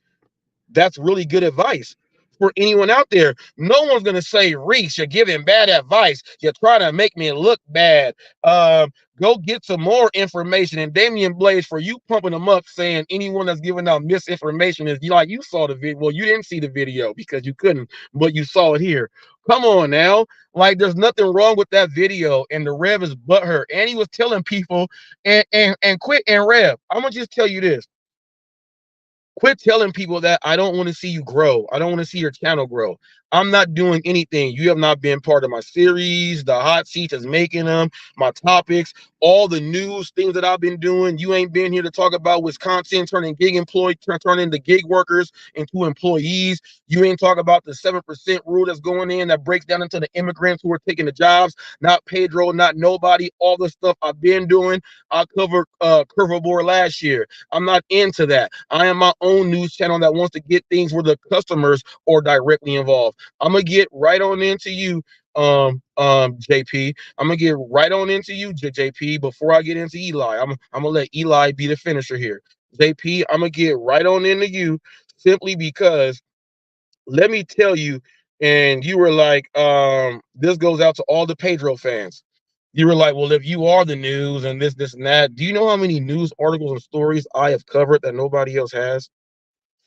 that's really good advice for anyone out there. No one's gonna say, Reese, you're giving bad advice. You're trying to make me look bad. Go get some more information. And Damian Blaze, for you pumping them up, saying anyone that's giving out misinformation is like you saw the video. Well, you didn't see the video because you couldn't, but you saw it here. Come on now. Like there's nothing wrong with that video, and the Rev is butthurt. And he was telling people, and quit and Rev. I'm gonna just tell you this. Quit telling people that I don't want to see you grow. I don't want to see your channel grow. I'm not doing anything. You have not been part of my series. The hot seats is making them, my topics, all the news things that I've been doing. You ain't been here to talk about Wisconsin turning gig employee, turning the gig workers into employees. You ain't talk about the 7% rule that's going in that breaks down into the immigrants who are taking the jobs, not Pedro, not nobody, all the stuff I've been doing. I covered Curvebore last year. I'm not into that. I am my own news channel that wants to get things where the customers are directly involved. I'm gonna get right on into you, JP. I'm gonna get right on into you, JP. Before I get into Eli, I'm gonna let Eli be the finisher here. JP, I'm gonna get right on into you simply because let me tell you, and you were like, this goes out to all the Pedro fans. You were like, well, if you are the news and this, and that, do you know how many news articles and stories I have covered that nobody else has?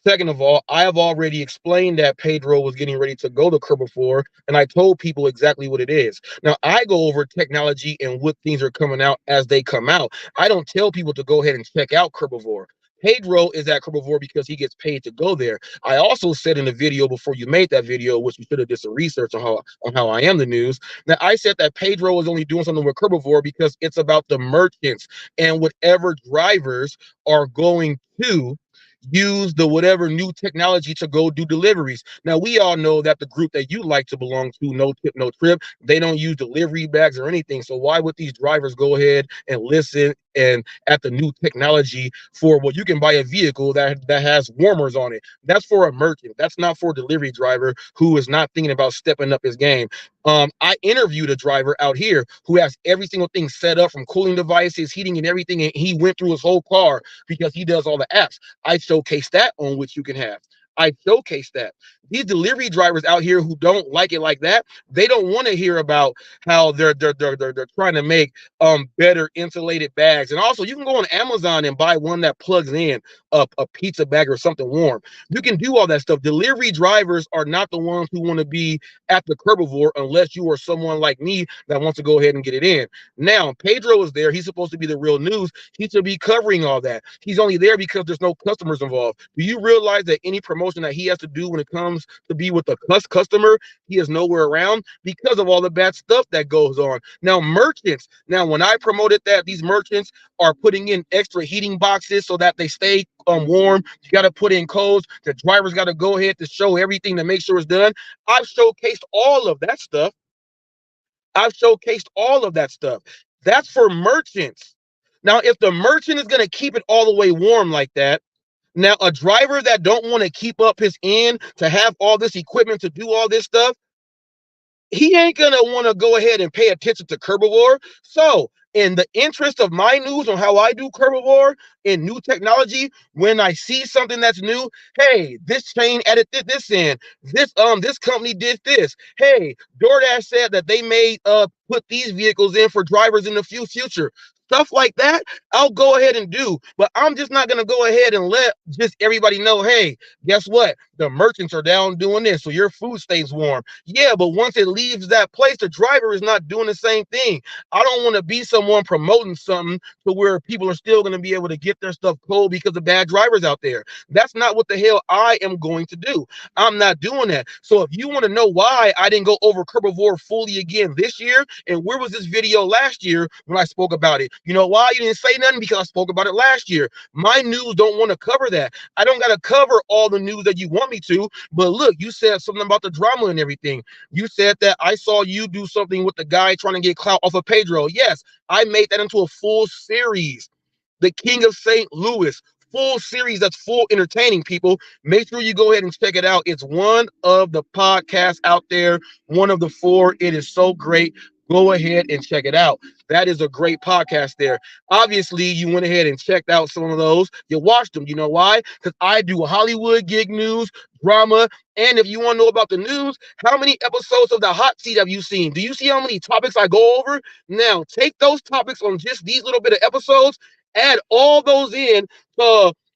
Second of all, I have already explained that Pedro was getting ready to go to Herbivore, and I told people exactly what it is. Now, I go over technology and what things are coming out as they come out. I don't tell people to go ahead and check out Herbivore. Pedro is at Herbivore because he gets paid to go there. I also said in the video before you made that video, which you should have did some research on how I am the news, that I said that Pedro is only doing something with Herbivore because it's about the merchants and whatever drivers are going to use the whatever new technology to go do deliveries. Now, we all know that the group that you like to belong to, No Tip, No Trip, they don't use delivery bags or anything. So why would these drivers go ahead and listen and at the new technology for you can buy a vehicle that has warmers on it? That's for a merchant. That's not for a delivery driver who is not thinking about stepping up his game. I interviewed a driver out here who has every single thing set up from cooling devices, heating and everything, and he went through his whole car because he does all the apps. I showcase that on which you can have. I showcase that. These delivery drivers out here who don't like it like that, they don't want to hear about how they're trying to make better insulated bags. And also, you can go on Amazon and buy one that plugs in a pizza bag or something warm. You can do all that stuff. Delivery drivers are not the ones who want to be at the Herbivore unless you are someone like me that wants to go ahead and get it in. Now, Pedro is there. He's supposed to be the real news. He should be covering all that. He's only there because there's no customers involved. Do you realize that any promotion that he has to do when it comes to be with the customer, he is nowhere around because of all the bad stuff that goes on? Now, merchants. Now, when I promoted that, these merchants are putting in extra heating boxes so that they stay warm. You got to put in codes. The drivers got to go ahead to show everything to make sure it's done. I've showcased all of that stuff. I've showcased all of that stuff. That's for merchants. Now, if the merchant is going to keep it all the way warm like that, now a driver that don't want to keep up his end to have all this equipment to do all this stuff, he ain't gonna want to go ahead and pay attention to Herbivore. So, in the interest of my news on how I do Herbivore and new technology, when I see something that's new, hey, this chain added this in. This company did this. Hey, DoorDash said that they may put these vehicles in for drivers in the future. Stuff like that, I'll go ahead and do. But I'm just not gonna go ahead and let just everybody know, hey, guess what? The merchants are down doing this, so your food stays warm. Yeah, but once it leaves that place, the driver is not doing the same thing. I don't want to be someone promoting something to where people are still going to be able to get their stuff cold because of bad drivers out there. That's not what the hell I am going to do. I'm not doing that. So if you want to know why I didn't go over Herbivore fully again this year, and where was this video last year when I spoke about it? You know why you didn't say nothing? Because I spoke about it last year. My news don't want to cover that. I don't got to cover all the news that you want me to. But look, you said something about the drama and everything. You said that I saw you do something with the guy trying to get clout off of Pedro. Yes, I made that into a full series. The King of St. Louis, full series that's full entertaining, people. Make sure you go ahead and check it out. It's one of the podcasts out there, one of the 4. It is so great. Go ahead and check it out. That is a great podcast there. Obviously, you went ahead and checked out some of those. You watched them. You know why? Because I do Hollywood gig news, drama, and if you want to know about the news, how many episodes of the hot seat have you seen? Do you see how many topics I go over? Now, take those topics on just these little bit of episodes, add all those in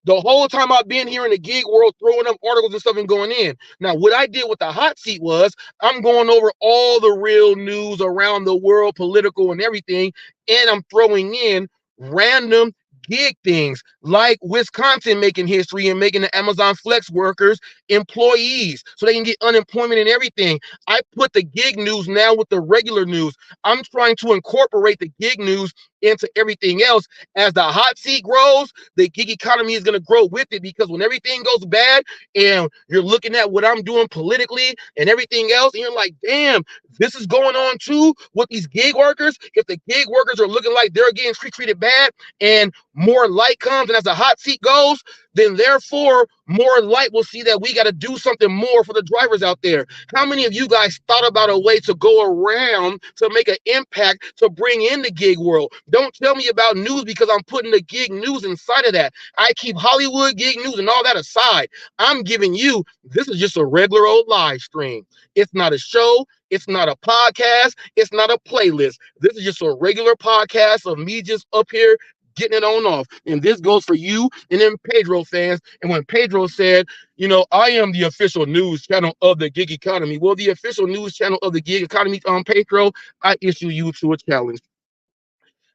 the whole time I've been here in the gig world, throwing up articles and stuff and going in. Now, what I did with the hot seat was I'm going over all the real news around the world, political and everything, and I'm throwing in random gig things like Wisconsin making history and making the Amazon Flex workers employees so they can get unemployment and everything. I put the gig news now with the regular news. I'm trying to incorporate the gig news into everything else. As the hot seat grows, the gig economy is going to grow with it, because when everything goes bad and you're looking at what I'm doing politically and everything else, and you're like, damn, this is going on too with these gig workers. If the gig workers are looking like they're getting treated bad and more light comes, and as the hot seat goes, then therefore more light will see that we got to do something more for the drivers out there. How many of you guys thought about a way to go around to make an impact to bring in the gig world? Don't tell me about news, because I'm putting the gig news inside of that. I keep Hollywood gig news and all that aside. I'm giving you, this is just a regular old live stream. It's not a show. It's not a podcast. It's not a playlist. This is just a regular podcast of me just up here getting it on off. And this goes for you and then Pedro fans. And when Pedro said, you know, I am the official news channel of the gig economy. Well, the official news channel of the gig economy, Pedro, I issue you to a challenge.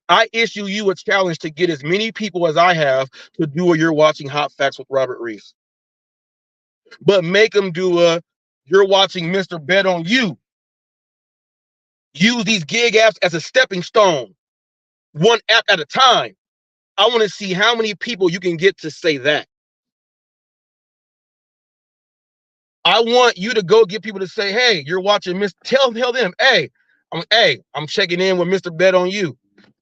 I issue you a challenge to get as many people as I have to do a You're Watching Hot Facts with Robert Reese. But make them do a You're Watching Mr. Bet on You. Use these gig apps as a stepping stone, one app at a time. I want to see how many people you can get to say that. I want you to go get people to say, hey, you're watching tell them, hey, I'm checking in with Mr. Bet on You.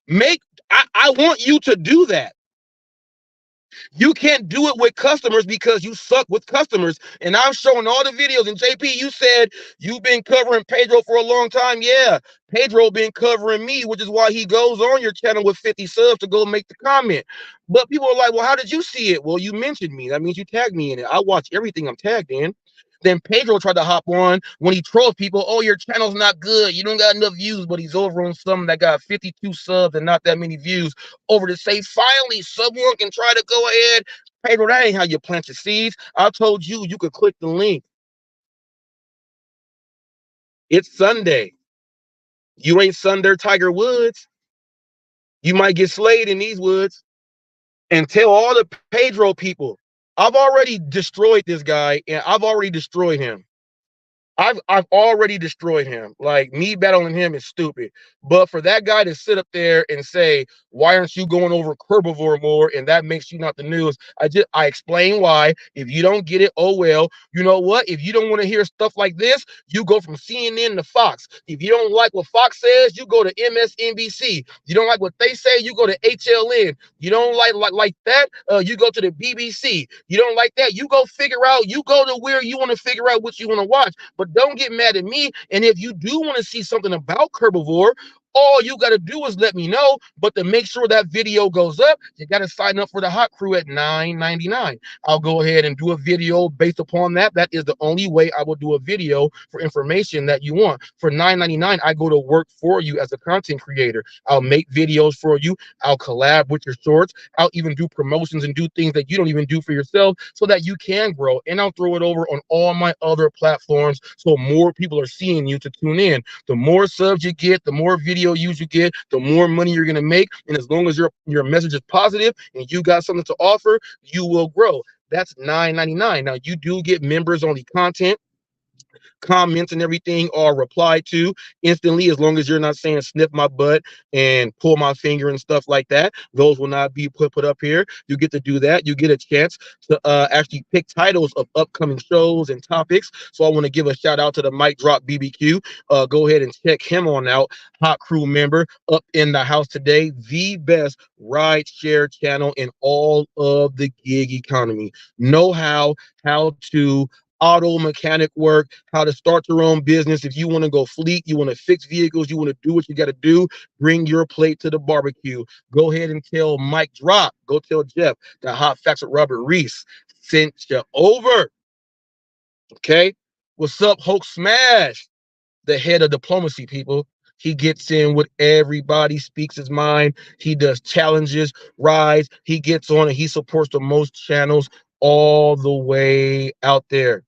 I want you to do that. You can't do it with customers because you suck with customers. And I'm showing all the videos. And JP, you said you've been covering Pedro for a long time. Yeah, Pedro been covering me, which is why he goes on your channel with 50 subs to go make the comment. But people are like, well, how did you see it? Well, you mentioned me. That means you tagged me in it. I watch everything I'm tagged in. Then Pedro tried to hop on when he trolls people. Oh, your channel's not good. You don't got enough views. But he's over on something that got 52 subs and not that many views over to say, finally, someone can try to go ahead. Pedro, that ain't how you plant your seeds. I told you, you could click the link. It's Sunday. You ain't Sunday Tiger Woods. You might get slayed in these woods. And tell all the Pedro people, I've already destroyed this guy, and I've already destroyed him. I've already destroyed him. Like, me battling him is stupid. But for that guy to sit up there and say, why aren't you going over herbivore more? And that makes you not the news. I explain why. If you don't get it, oh well. You know what? If you don't want to hear stuff like this, you go from CNN to Fox. If you don't like what Fox says, you go to MSNBC. You don't like what they say, you go to HLN. You don't like that, you go to the BBC. You don't like that, you go figure out, you go to where you want to figure out what you want to watch. But don't get mad at me. And if you do want to see something about herbivore, all you got to do is let me know. But to make sure that video goes up, you got to sign up for the Hot Crew at $9.99. I'll go ahead and do a video based upon that. That is the only way I will do a video for information that you want. For $9.99, I go to work for you as a content creator. I'll make videos for you. I'll collab with your shorts. I'll even do promotions and do things that you don't even do for yourself so that you can grow. And I'll throw it over on all my other platforms so more people are seeing you to tune in. The more subs you get, the more video views you get, the more money you're going to make. And as long as your message is positive and you got something to offer, you will grow. That's $9.99. Now, you do get members only content. comments and everything are replied to instantly, as long as you're not saying sniff my butt and pull my finger and stuff like that. Those will not be put up here. You get to do that. You get a chance to actually pick titles of upcoming shows and topics. So I want to give a shout out to the Mic Drop BBQ. Go ahead and check him on out. Hot crew member up in the house today. The best ride share channel in all of the gig economy. Know how to auto mechanic work, how to start your own business. If you want to go fleet, you want to fix vehicles, you want to do what you got to do, bring your plate to the barbecue. Go ahead and tell Mike Drop, go tell Jeff that Hot Facts with Robert Reese sent you over. Okay? What's up, Hulk Smash? The head of diplomacy, people. He gets in with everybody, speaks his mind. He does challenges, rides. He gets on and he supports the most channels all the way out there.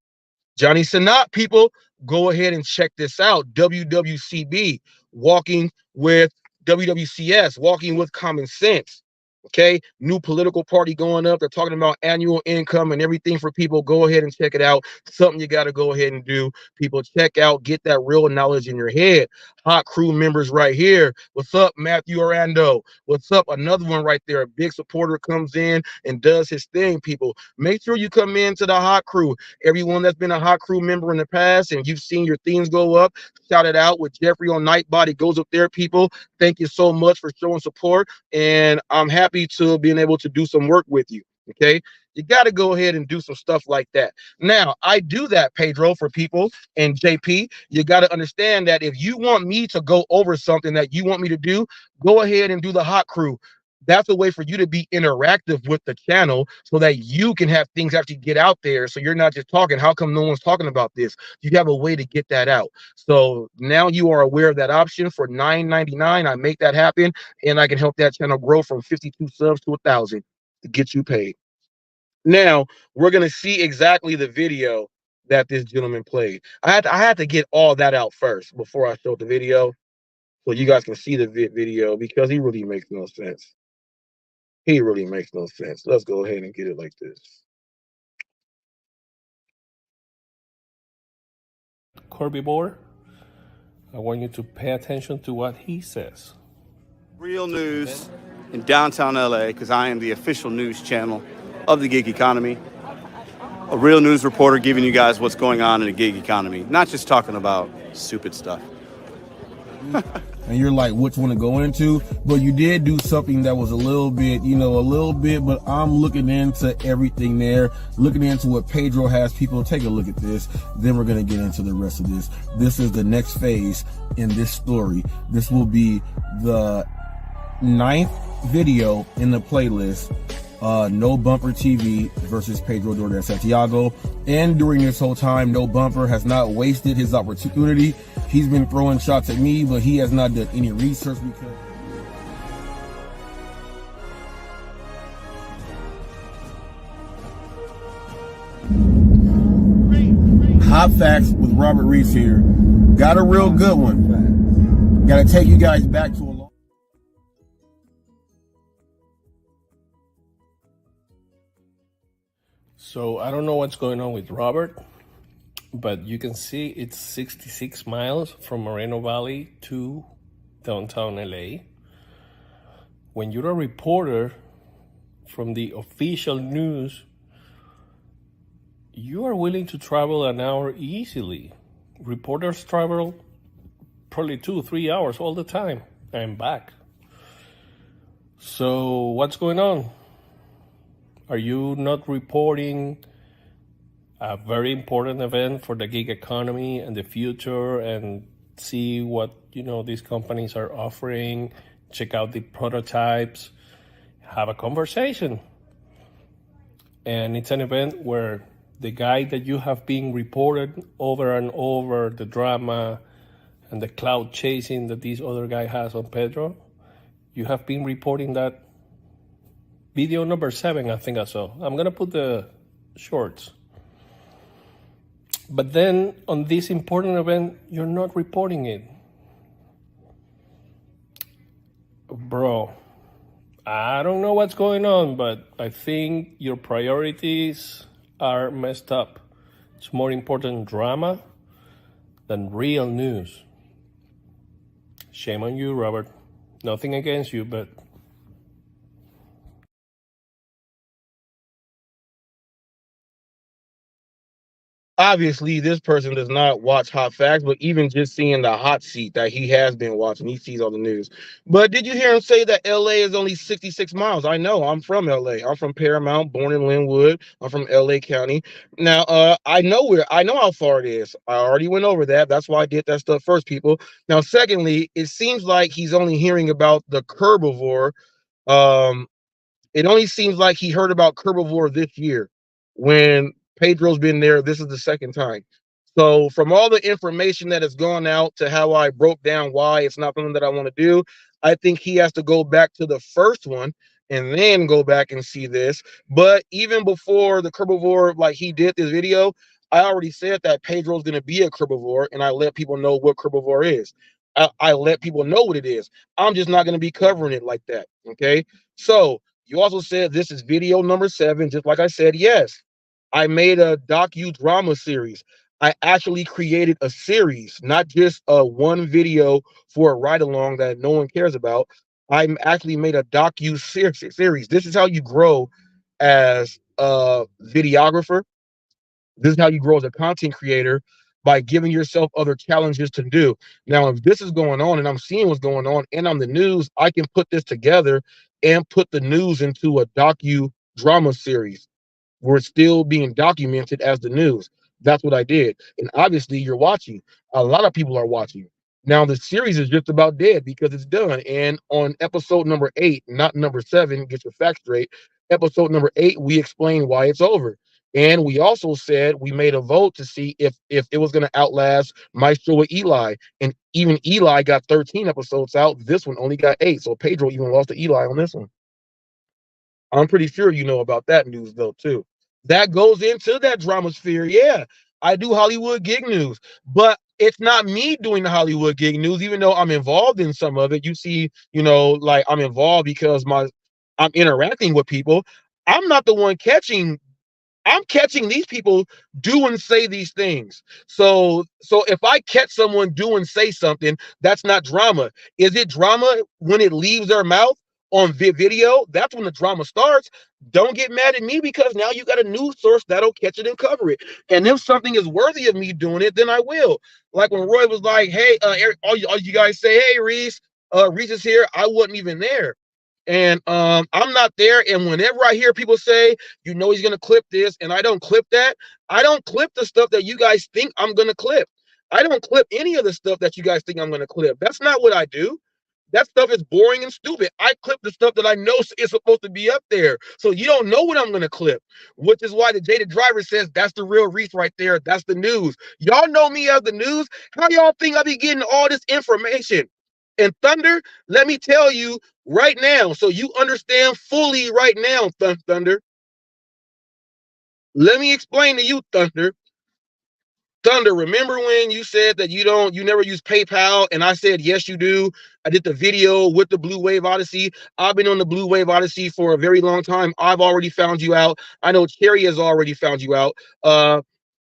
Johnny Sinat, people, go ahead and check this out. WWCB, walking with WWCS, walking with common sense. Okay, new political party going up. They're talking about annual income and everything for people. Go ahead and check it out. Something you got to go ahead and do. People, check out, get that real knowledge in your head. Hot crew members right here. What's up, Matthew Orlando? What's up? Another one right there. A big supporter comes in and does his thing. People, make sure you come into the hot crew. Everyone that's been a hot crew member in the past and you've seen your things go up, shout it out with Jeffrey on Nightbody. Goes up there, people. Thank you so much for showing support. And I'm happy to being able to do some work with you. Okay, you got to go ahead and do some stuff like that. Now, I do that, Pedro, for people, and JP, you got to understand that if you want me to go over something that you want me to do, go ahead and do the hot crew. That's a way for you to be interactive with the channel so that you can have things actually get out there. So you're not just talking, how come no one's talking about this? You have a way to get that out. So now you are aware of that option. For $9.99, I make that happen, and I can help that channel grow from 52 subs to 1,000 to get you paid. Now we're going to see exactly the video that this gentleman played. I had to get all that out first before I showed the video, so you guys can see the video, because he really makes no sense. He really makes no sense. Let's go ahead and get it like this. Corby Board, I want you to pay attention to what he says. Real news in downtown LA, because I am the official news channel of the gig economy. A real news reporter giving you guys what's going on in the gig economy, not just talking about stupid stuff. And you're like, which one to go into? But you did do something that was a little bit, but I'm looking into everything there, looking into what Pedro has. People, take a look at this. Then we're going to get into the rest of this. This is the next phase in this story. This will be the 9th video in the playlist. No Bumper TV versus Pedro Dorder Santiago. And during this whole time, No Bumper has not wasted his opportunity. He's been throwing shots at me, but he has not done any research because Hot Facts with Robert Reese here. Got a real good one. Got to take you guys back to a long. So I don't know what's going on with Robert, but you can see it's 66 miles from Moreno Valley to downtown LA. When you're a reporter from the official news, you are willing to travel an hour easily. Reporters travel probably 2-3 hours all the time and back. So what's going on? Are you not reporting a very important event for the gig economy and the future, and see what these companies are offering, check out the prototypes, have a conversation? And it's an event where the guy that you have been reported over and over, the drama and the cloud chasing that this other guy has on Pedro, you have been reporting that. Video number 7, I think I saw. I'm going to put the shorts. But then on this important event, you're not reporting it. Bro, I don't know what's going on, but I think your priorities are messed up. It's more important drama than real news. Shame on you, Robert. Nothing against you, but obviously this person does not watch Hot Facts, but even just seeing the hot seat that he has been watching, he sees all the news. But did you hear him say that LA is only 66 miles? I know, I'm from LA. I'm from Paramount, born in Linwood. I'm from LA County. Now, I know how far it is. I already went over that. That's why I did that stuff first, people. Now, secondly, it seems like he's only hearing about the Herbivore. It only seems like he heard about Herbivore this year when Pedro's been there. This is the second time. So from all the information that has gone out to how I broke down why it's not something that I want to do, I think he has to go back to the first one and then go back and see this. But even before the Herbivore, like he did this video, I already said that Pedro's going to be a Herbivore, and I let people know what Herbivore is. I let people know what it is. I'm just not going to be covering it like that. Okay. So you also said this is video number 7. Just like I said, yes, I made a docudrama series. I actually created a series, not just a one video for a ride along that no one cares about. I actually made a series. This is how you grow as a videographer. This is how you grow as a content creator, by giving yourself other challenges to do. Now, if this is going on and I'm seeing what's going on and I'm the news, I can put this together and put the news into a docudrama series were still being documented as the news. That's what I did. And obviously, you're watching. A lot of people are watching. Now, the series is just about dead because it's done. And on episode number 8, not number 7, get your facts straight. Episode number 8, we explain why it's over. And we also said we made a vote to see if it was going to outlast Maestro with Eli. And even Eli got 13 episodes out. This one only got 8. So Pedro even lost to Eli on this one. I'm pretty sure you know about that news, though, too. That goes into that drama sphere. Yeah, I do Hollywood gig news, but it's not me doing the Hollywood gig news, even though I'm involved in some of it. You see, like I'm involved because I'm interacting with people. I'm not the one catching. I'm catching these people do and say these things. So if I catch someone do and say something, that's not drama. Is it drama when it leaves their mouth on video? That's when the drama starts. Don't get mad at me because now you got a news source that'll catch it and cover it. And if something is worthy of me doing it, then I will. Like when Roy was like, "Hey, Eric," all you guys say, "Hey, Reese, Reese is here." I wasn't even there. And I'm not there. And whenever I hear people say, he's gonna clip this, and I don't clip that, I don't clip the stuff that you guys think I'm gonna clip. I don't clip any of the stuff that you guys think I'm gonna clip. That's not what I do. That stuff is boring and stupid. I clip the stuff that I know is supposed to be up there. So you don't know what I'm going to clip, which is why the jaded driver says that's the real Reese right there. That's the news. Y'all know me as the news. How y'all think I be getting all this information? And Thunder, let me tell you right now, so you understand fully right now, Thunder. Let me explain to you, Thunder. Thunder, remember when you said that you never use PayPal? And I said, yes, you do. I did the video with the Blue Wave Odyssey. I've been on the Blue Wave Odyssey for a very long time. I've already found you out. I know Cherry has already found you out.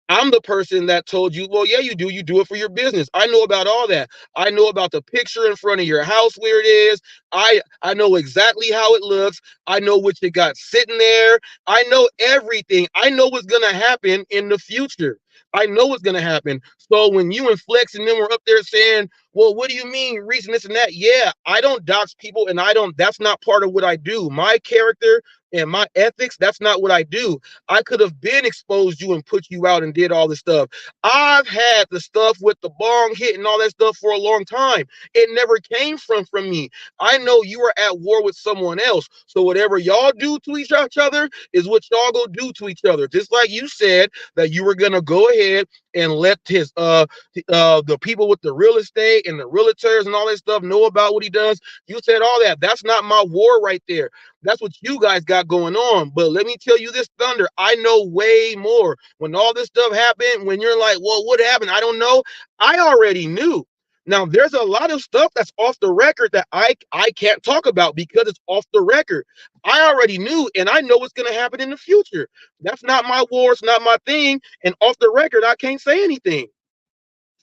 I'm the person that told you, well, yeah, you do. You do it for your business. I know about all that. I know about the picture in front of your house where it is. I know exactly how it looks. I know what you got sitting there. I know everything. I know what's going to happen in the future. I know what's going to happen. So when you and Flex and them were up there saying, well, what do you mean, reason this and that? Yeah, I don't dox people, and that's not part of what I do. My character and my ethics, that's not what I do. I could have been exposed you and put you out and did all this stuff. I've had the stuff with the bong hit and all that stuff for a long time. It never came from me. I know you are at war with someone else. So whatever y'all do to each other is what y'all go do to each other. Just like you said that you were gonna go ahead and let the people with the real estate and the realtors and all that stuff know about what he does. You said all that. That's not my war right there. That's what you guys got going on. But let me tell you this, Thunder, I know way more. When all this stuff happened, when you're like, well, what happened? I don't know. I already knew. Now, there's a lot of stuff that's off the record that I can't talk about because it's off the record. I already knew, and I know what's going to happen in the future. That's not my war. It's not my thing. And off the record, I can't say anything.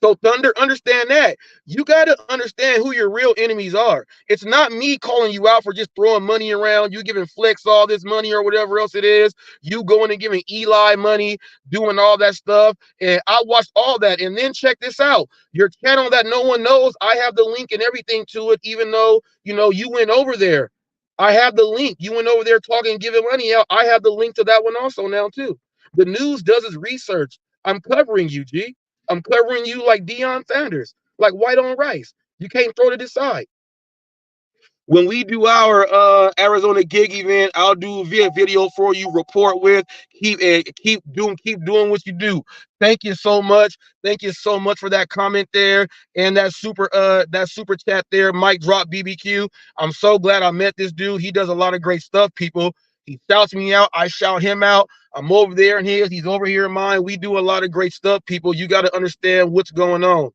So Thunder, understand that. You got to understand who your real enemies are. It's not me calling you out for just throwing money around, you giving Flex all this money or whatever else it is, you going and giving Eli money, doing all that stuff. And I watched all that. And then check this out. Your channel that no one knows, I have the link and everything to it, even though, you went over there. I have the link. You went over there talking, giving money out. I have the link to that one also now too. The news does its research. I'm covering you, G. I'm covering you like Deion Sanders, like white on rice. You can't throw to this side. When we do our Arizona gig event, I'll do a video for you, report with, keep doing what you do. Thank you so much. Thank you so much for that comment there and that super chat there. Mike Drop BBQ. I'm so glad I met this dude. He does a lot of great stuff, people. He shouts me out. I shout him out. I'm over there in his. He's over here in mine. We do a lot of great stuff, people. You got to understand what's going on.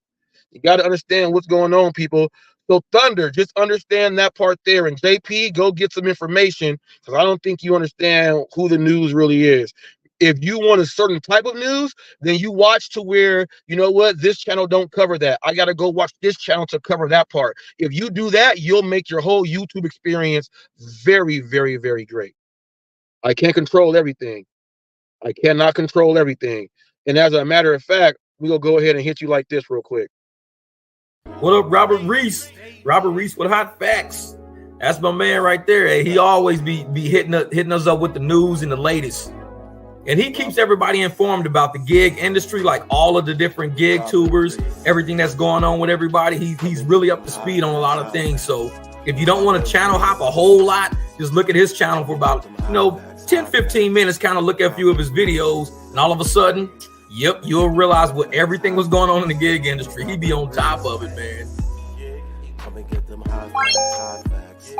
You got to understand what's going on, people. So Thunder, just understand that part there. And JP, go get some information because I don't think you understand who the news really is. If you want a certain type of news, then you watch to where, you know what, this channel don't cover that. I got to go watch this channel to cover that part. If you do that, you'll make your whole YouTube experience very, very, very great. I can't control everything. I cannot control everything. And as a matter of fact, we'll go ahead and hit you like this real quick. What up, Robert Reese? Robert Reese with Hot Facts. That's my man right there. Hey, he always be hitting us up with the news and the latest. And he keeps everybody informed about the gig industry, like all of the different gig tubers, everything that's going on with everybody. He's really up to speed on a lot of things. So if you don't want to channel hop a whole lot, just look at his channel for about, 10, 15 minutes, kind of look at a few of his videos, and all of a sudden, yep, you'll realize what everything was going on in the gig industry. He be on top of it, man. Come and get them hot facts.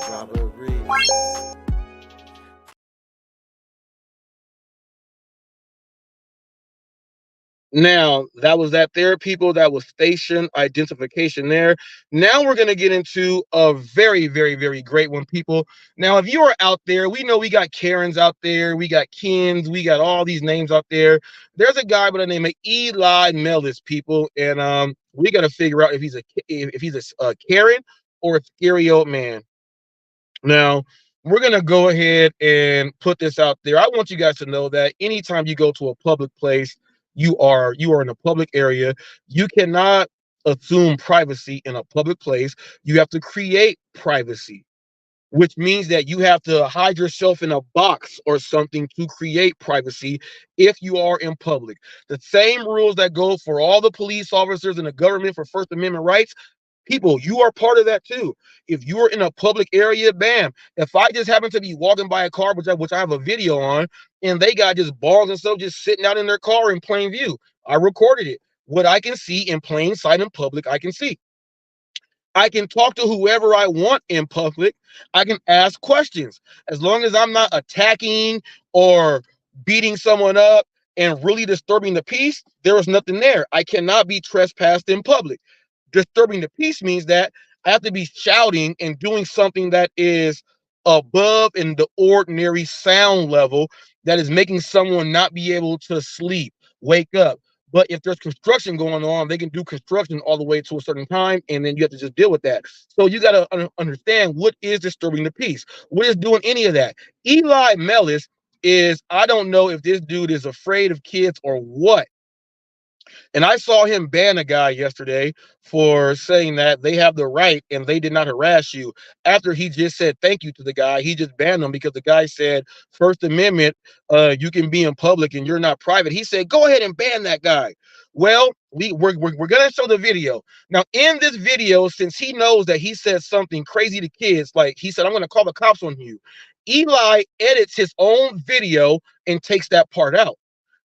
Robert Reed. Now, that was that there, people. That was station identification there. Now we're going to get into a very, very, very great one, people. Now, if you are out there, we know we got Karens out there. We got Kens. We got all these names out there. There's a guy by the name of Eli Mellis, people. And we got to figure out if he's a Karen or a scary old man. Now, we're going to go ahead and put this out there. I want you guys to know that anytime you go to a public place, you are in a public area. You cannot assume privacy in a public place. You have to create privacy, which means that you have to hide yourself in a box or something to create privacy if you are in public. The same rules that go for all the police officers and the government for First Amendment rights. People, you are part of that too. If you are in a public area, bam. If I just happen to be walking by a car, which I have a video on, and they got just balls and stuff just sitting out in their car in plain view, I recorded it. What I can see in plain sight in public, I can see. I can talk to whoever I want in public. I can ask questions. As long as I'm not attacking or beating someone up and really disturbing the peace, there is nothing there. I cannot be trespassed in public. Disturbing the peace means that I have to be shouting and doing something that is above in the ordinary sound level that is making someone not be able to sleep, wake up. But if there's construction going on, they can do construction all the way to a certain time, and then you have to just deal with that. So you got to understand what is disturbing the peace. What is doing any of that? Eli Mellis is, I don't know if this dude is afraid of kids or what. And I saw him ban a guy yesterday for saying that they have the right and they did not harass you. After he just said thank you to the guy, he just banned him because the guy said First Amendment, you can be in public and you're not private. He said, go ahead and ban that guy. Well, we're going to show the video. Now, in this video, since he knows that he said something crazy to kids, like he said, I'm going to call the cops on you. Eli edits his own video and takes that part out.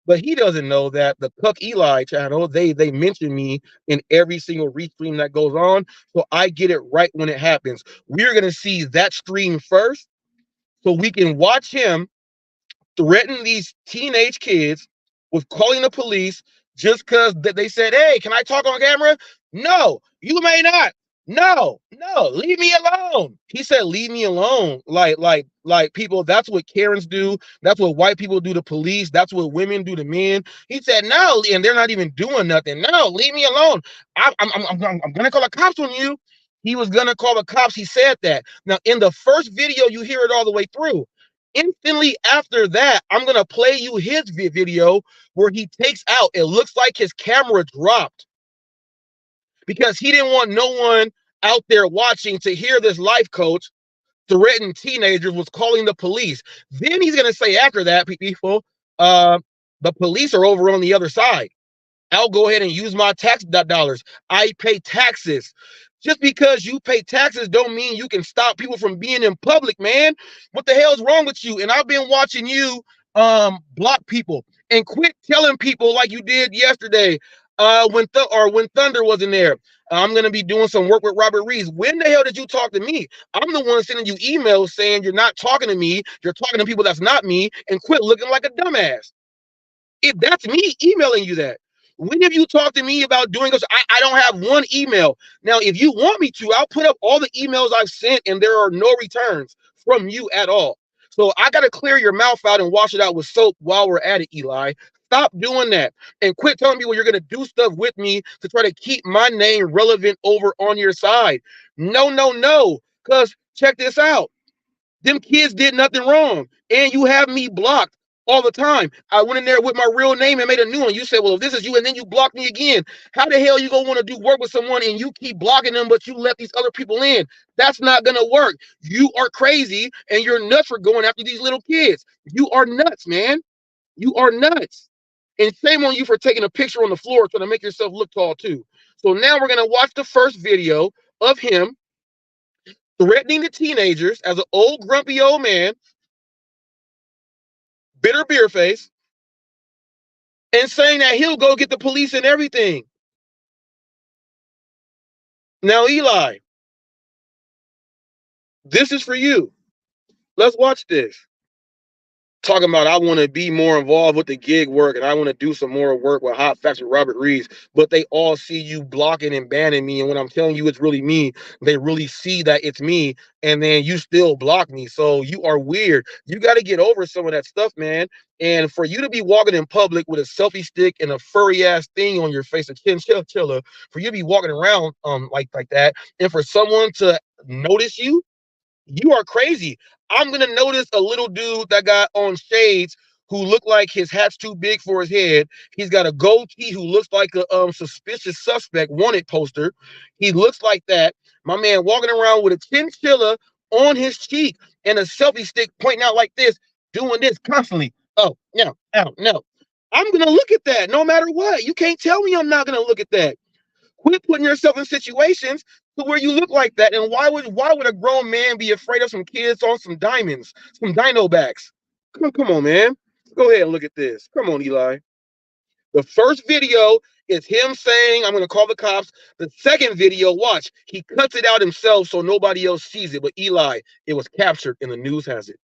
But he doesn't know that the Cuck Eli channel, they mention me in every single restream that goes on. So I get it right when it happens. We're going to see that stream first so we can watch him threaten these teenage kids with calling the police just because they said, hey, can I talk on camera? No, you may not. No, leave me alone. He said, leave me alone. Like people, that's what Karens do. That's what white people do to police. That's what women do to men. He said, no, and they're not even doing nothing. No, leave me alone. I'm gonna call the cops on you. He was gonna call the cops. He said that. Now, in the first video, you hear it all the way through. Instantly after that, I'm gonna play you his video where he takes out. It looks like his camera dropped because he didn't want no one out there watching to hear this life coach threaten teenagers, was calling the police. Then he's going to say after that, people, the police are over on the other side. I'll go ahead and use my tax dollars. I pay taxes. Just because you pay taxes don't mean you can stop people from being in public, man. What the hell's wrong with you? And I've been watching you block people, and quit telling people like you did yesterday when Thunder wasn't there. I'm going to be doing some work with Robert Reese. When the hell did you talk to me? I'm the one sending you emails saying you're not talking to me. You're talking to people that's not me, and quit looking like a dumbass. If that's me emailing you that. When have you talked to me about doing this? I don't have one email. Now, if you want me to, I'll put up all the emails I've sent, and there are no returns from you at all. So I got to clear your mouth out and wash it out with soap while we're at it, Eli. Stop doing that and quit telling people you're going to do stuff with me to try to keep my name relevant over on your side. No. Because check this out. Them kids did nothing wrong, and you have me blocked all the time. I went in there with my real name and made a new one. You said, well, if this is you, and then you block me again. How the hell you gonna want to do work with someone and you keep blocking them, but you let these other people in? That's not gonna work. You are crazy, and you're nuts for going after these little kids. You are nuts, man. You are nuts. And shame on you for taking a picture on the floor trying to make yourself look tall too. So now we're gonna watch the first video of him threatening the teenagers as an old grumpy old man, bitter beer face, and saying that he'll go get the police and everything. Now, Eli, this is for you. Let's watch this. Talking about I want to be more involved with the gig work, and I want to do some more work with Hot Facts with Robert Reeves, but they all see you blocking and banning me, and when I'm telling you it's really me, they really see that it's me, and then you still block me. So you are weird. You got to get over some of that stuff, man. And for you to be walking in public with a selfie stick and a furry ass thing on your face, a chinchilla, for you to be walking around like that, and for someone to notice you, you are crazy. I'm going to notice a little dude that got on shades who looked like his hat's too big for his head. He's got a goatee who looks like a suspicious suspect wanted poster. He looks like that. My man walking around with a chinchilla on his cheek and a selfie stick pointing out like this, doing this constantly. Oh, no. I'm going to look at that no matter what. You can't tell me I'm not going to look at that. Quit putting yourself in situations to where you look like that. And why would a grown man be afraid of some kids on some diamonds, some dino backs? Come on, man. Go ahead and look at this. Come on, Eli. The first video is him saying, I'm going to call the cops. The second video, watch, he cuts it out himself so nobody else sees it. But Eli, it was captured and the news has it.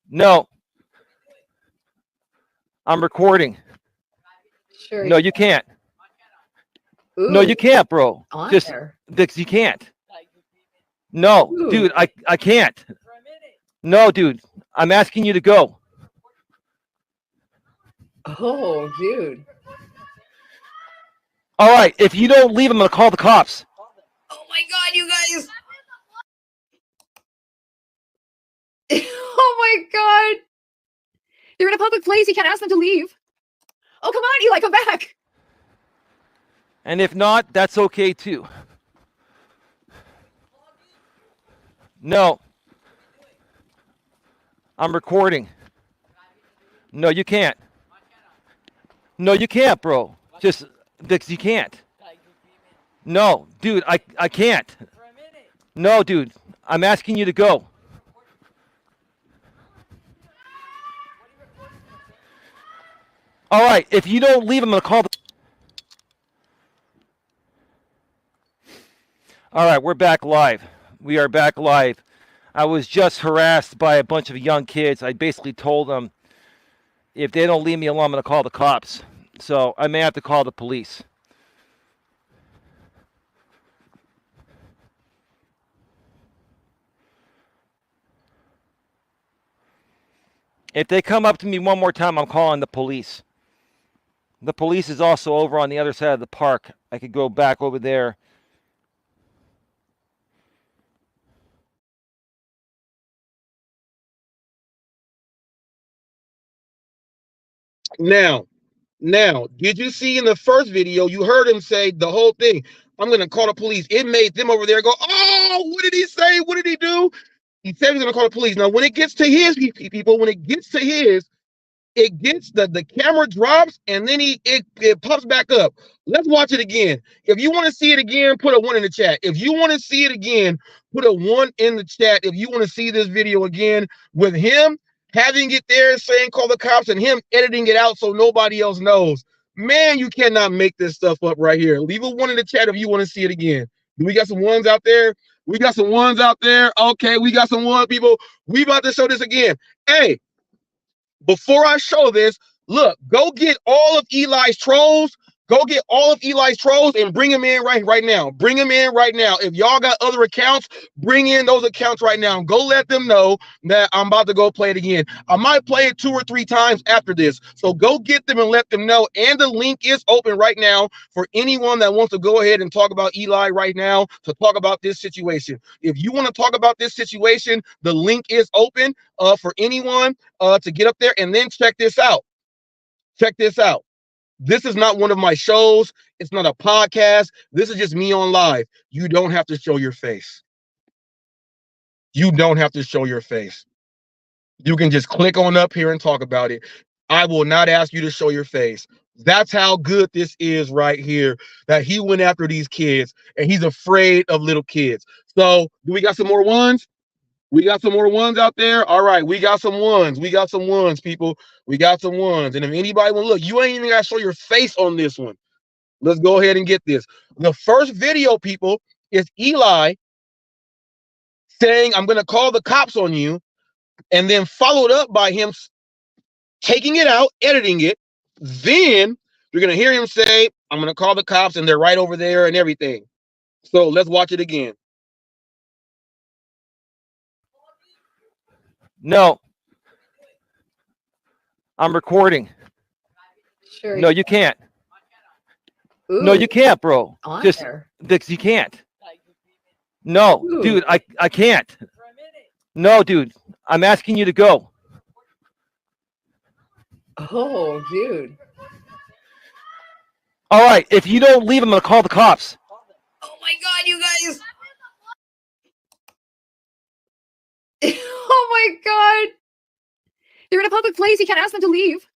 No. I'm recording. Sure. No, you can't. Ooh, No, you can't, bro. on Just there. you can't. No, Ooh. dude, I can't. No, dude, I'm asking you to go. Oh, dude. All right, if you don't leave, I'm gonna call the cops. Oh my God, you guys. Oh my God. They're in a public place. You can't ask them to leave. Oh, come on, Eli, come back. And if not, that's okay too. No. I'm recording. No, you can't. No, you can't, bro. Just you can't. No, dude, I can't. No, dude, I'm asking you to go. All right, if you don't leave, I'm going to call the... All right, we're back live. We are back live. I was just harassed by a bunch of young kids. I basically told them, if they don't leave me alone, I'm going to call the cops. So I may have to call the police. If they come up to me one more time, I'm calling the police. The police is also over on the other side of the park. I could go back over there. Now, did you see in the first video, you heard him say the whole thing, I'm going to call the police. It made them over there go, oh, what did he say? What did he do? He said he's going to call the police. Now, when it gets to his people, when it gets to his, it gets the camera drops and then it pops back up. Let's watch it again. If you want to see it again, put a 1 in the chat. If you want to see it again, put a 1 in the chat. If you want to see this video again with him having it there saying call the cops and him editing it out so nobody else knows. Man, you cannot make this stuff up right here. Leave a 1 in the chat if you want to see it again. Do we got some 1s out there? We got some 1s out there. Okay, we got some 1 people. We about to show this again. Hey, before I show this, look, go get all of Eli's trolls. Go get all of Eli's trolls and bring them in right now. Bring them in right now. If y'all got other accounts, bring in those accounts right now. Go let them know that I'm about to go play it again. I might play it 2 or 3 times after this. So go get them and let them know. And the link is open right now for anyone that wants to go ahead and talk about Eli right now, to talk about this situation. If you want to talk about this situation, the link is open for anyone to get up there. And then check this out. Check this out. This is not one of my shows. It's not a podcast. This is just me on live. You don't have to show your face. You don't have to show your face. You can just click on up here and talk about it. I will not ask you to show your face. That's how good this is right here, that he went after these kids and he's afraid of little kids. So do we got some more 1s? We got some more 1s out there. All right, we got some 1s. We got some 1s, people. We got some 1s. And if anybody want to look, you ain't even got to show your face on this one. Let's go ahead and get this. The first video, people, is Eli saying, I'm going to call the cops on you. And then followed up by him taking it out, editing it. Then you're going to hear him say, I'm going to call the cops and they're right over there and everything. So let's watch it again. No. I'm recording. Sure. No, you can't. Ooh, No, you can't, bro. on Just there. you can't. No, Ooh. dude, I can't. No, dude, I'm asking you to go. Oh, dude. All right, if you don't leave, I'm gonna call the cops. Oh my God, you guys. Oh my God. They're in a public place. You can't ask them to leave.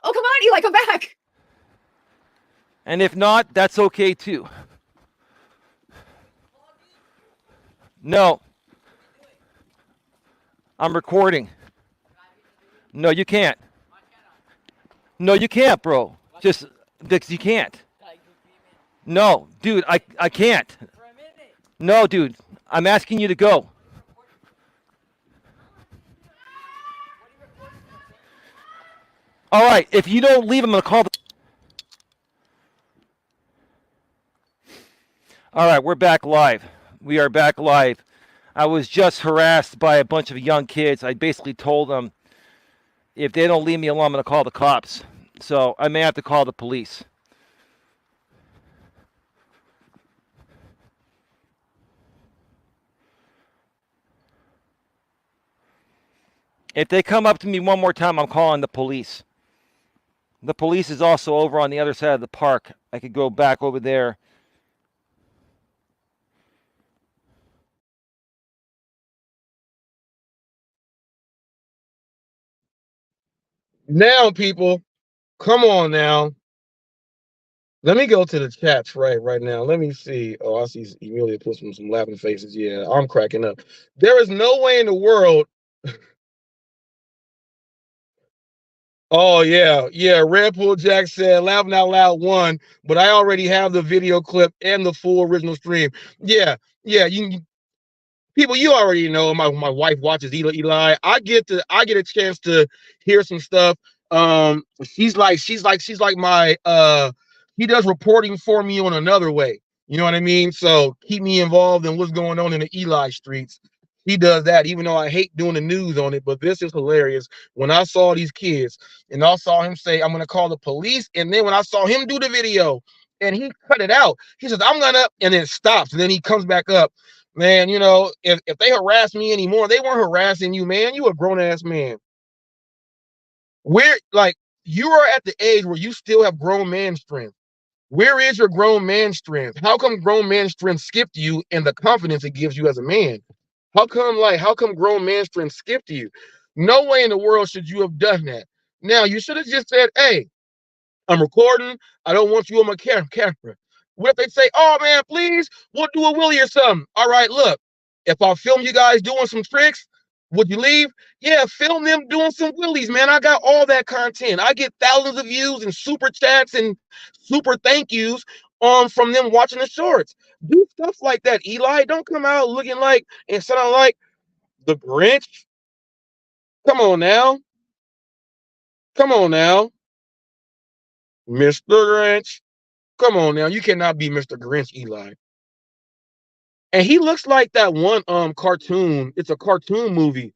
Oh, come on, Eli, come back. And if not, that's okay too. No. I'm recording. No, you can't. No, you can't, bro. Just you can't. No, dude, I can't. No, dude, I'm asking you to go. All right, if you don't leave, I'm gonna call the... All right, we're back live. We are back live. I was just harassed by a bunch of young kids. I basically told them, if they don't leave me alone, I'm going to call the cops. So I may have to call the police. If they come up to me one more time, I'm calling the police. The police is also over on the other side of the park. I could go back over there. Now, people, come on now. Let me go to the chats right now. Let me see. Oh, I see Emilia put some laughing faces. Yeah, I'm cracking up. There is no way in the world. Oh, yeah. Red Bull Jack said, laughing out loud 1, but I already have the video clip and the full original stream. Yeah. People, you already know my wife watches Eli. I get a chance to hear some stuff She's like my he does reporting for me on another way. You know what I mean? So keep me involved in what's going on in the Eli streets. He does that, even though I hate doing the news on it. But this is hilarious. When I saw these kids and I saw him say, I'm gonna call the police, and then when I saw him do the video and he cut it out, he says, I'm gonna, and then stops, and then he comes back up. Man, you know, if they harass me anymore, they weren't harassing you, man. You a grown-ass man. Where, like, you are at the age where you still have grown man strength. Where is your grown man strength? How come grown man strength skipped you and the confidence it gives you as a man? How come grown man strength skipped you? No way in the world should you have done that. Now, you should have just said, hey, I'm recording. I don't want you on my camera. What if they say, oh man, please, we'll do a wheelie or something? All right, look, if I film you guys doing some tricks, would you leave? Yeah, film them doing some wheelies, man. I got all that content. I get thousands of views and super chats and super thank yous from them watching the shorts. Do stuff like that, Eli. Don't come out looking like and sound like the Grinch. Come on now. Come on now. Mr. Grinch. Come on now. You cannot be Mr. Grinch, Eli. And he looks like that one cartoon. It's a cartoon movie.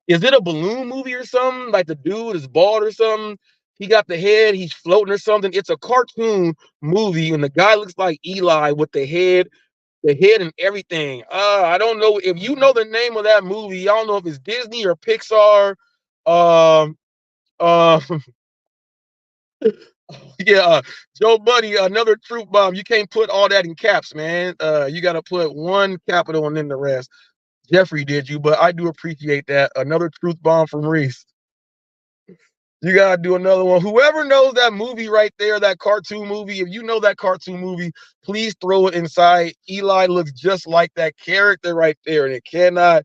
Is it a balloon movie or something? Like the dude is bald or something. He got the head, he's floating or something. It's a cartoon movie, and the guy looks like Eli with the head and everything. I don't know if you know the name of that movie. I don't know if it's Disney or Pixar. Um, uh, yeah, Joe Buddy, another truth bomb. You can't put all that in caps, man. You got to put one capital and then the rest. Jeffrey did you, but I do appreciate that. Another truth bomb from Reese. You gotta do another one. Whoever knows that movie right there, that cartoon movie, if you know that cartoon movie, please throw it inside. Eli looks just like that character right there, and it cannot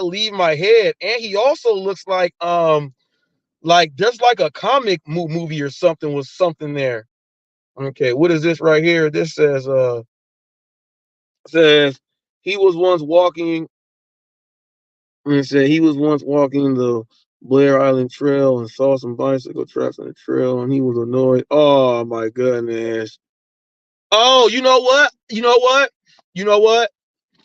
leave my head. And he also looks like just like a comic movie or something with something there. Okay, what is this right here? This says he was once walking. It said he was once walking the Blair Island Trail and saw some bicycle tracks on the trail, and he was annoyed. Oh my goodness. Oh, you know what? You know what? You know what?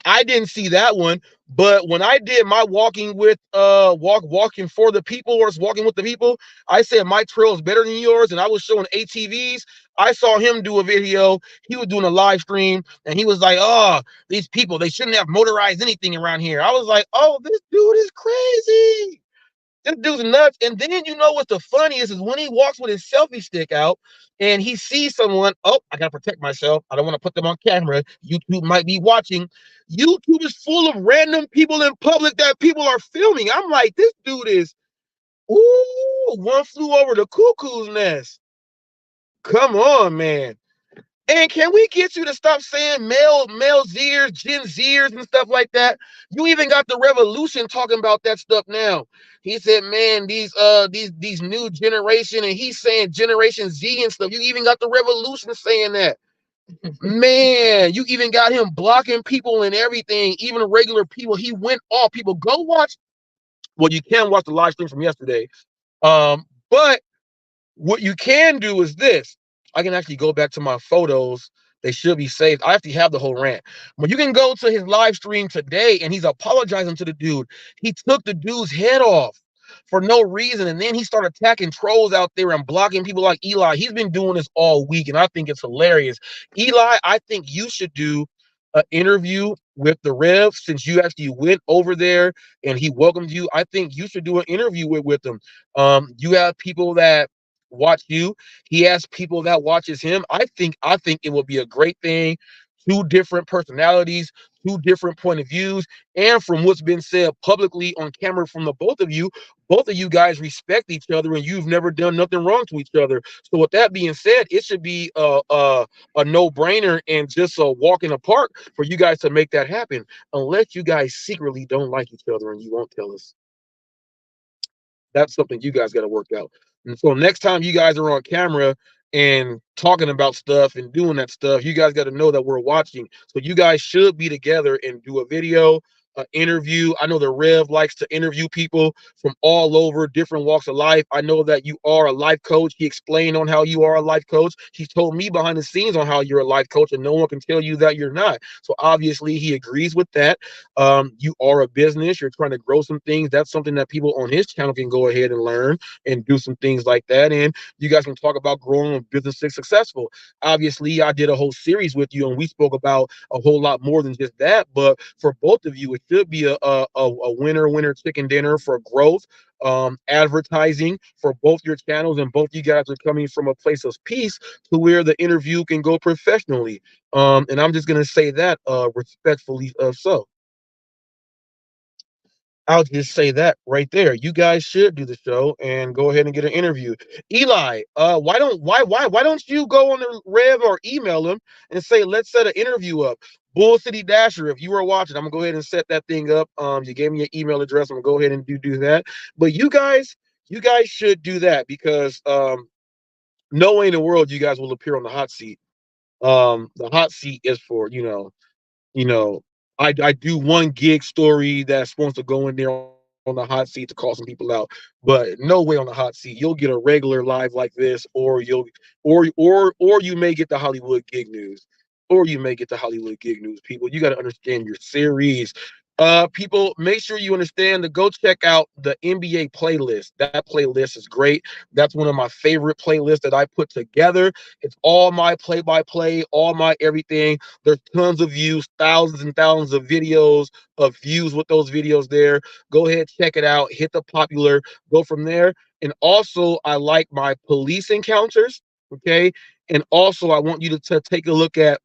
I didn't see that one, but when I did my walking with walking for the people or walking with the people, I said my trail is better than yours, and I was showing ATVs. I saw him do a video. He was doing a live stream, and he was like, "Oh, these people, they shouldn't have motorized anything around here." I was like, "Oh, this dude is crazy. This dude's nuts." And then you know what's the funniest is when he walks with his selfie stick out and he sees someone. Oh, I gotta protect myself. I don't want to put them on camera. YouTube might be watching. YouTube is full of random people in public that people are filming. I'm like, this dude is, ooh, one flew over the cuckoo's nest. Come on, man. And can we get you to stop saying male Zers, Gen Zers, and stuff like that? You even got the revolution talking about that stuff now. He said, man, these new generation, and he's saying Generation Z and stuff. You even got the revolution saying that. Man, you even got him blocking people and everything, even regular people. He went off. People go watch. Well, you can watch the live stream from yesterday. But what you can do is this. I can actually go back to my photos. They should be saved. I actually have the whole rant. But you can go to his live stream today, and he's apologizing to the dude. He took the dude's head off for no reason, and then he started attacking trolls out there and blocking people like Eli. He's been doing this all week, and I think it's hilarious. Eli, I think you should do an interview with the Rev since you actually went over there and he welcomed you. I think you should do an interview with him. You have people that watch you. He has people that watches him. I think it will be a great thing. Two different personalities, two different point of views, and from what's been said publicly on camera from the both of you guys respect each other, and you've never done nothing wrong to each other. So with that being said, it should be a no-brainer and just a walk in the park for you guys to make that happen, unless you guys secretly don't like each other and you won't tell us. That's something you guys got to work out. And so next time you guys are on camera and talking about stuff and doing that stuff, you guys got to know that we're watching. So you guys should be together and do a video. an interview. I know the Rev likes to interview people from all over different walks of life. I know that you are a life coach. He explained on how you are a life coach. He told me behind the scenes on how you're a life coach, and no one can tell you that you're not. So obviously he agrees with that. You are a business. You're trying to grow some things. That's something that people on his channel can go ahead and learn and do some things like that. And you guys can talk about growing a business successful. Obviously, I did a whole series with you, and we spoke about a whole lot more than just that. But for both of you, it should be a winner chicken dinner for growth, advertising for both your channels, and both you guys are coming from a place of peace to where the interview can go professionally. And I'm just gonna say that respectfully so. I'll just say that right there. You guys should do the show and go ahead and get an interview. Eli, why don't you go on the Rev or email him and say, let's set an interview up? Bull City Dasher, if you were watching, I'm gonna go ahead and set that thing up. You gave me your email address. I'm gonna go ahead and do that. But you guys should do that because no way in the world you guys will appear on the hot seat. The hot seat is for, you know, I do one gig story that's supposed to go in there on the hot seat to call some people out, but no way on the hot seat. You'll get a regular live like this, or or you may get the Hollywood gig news, or you may get the Hollywood gig news. People, you got to understand your series. People, make sure you understand to go check out the NBA playlist. That playlist is great. That's one of my favorite playlists that I put together. It's all my play-by-play, all my everything. There's tons of views, thousands and thousands of videos of views with those videos there. Go ahead, check it out, hit the popular, go from there. And also, I like my police encounters, okay? And also, I want you to take a look at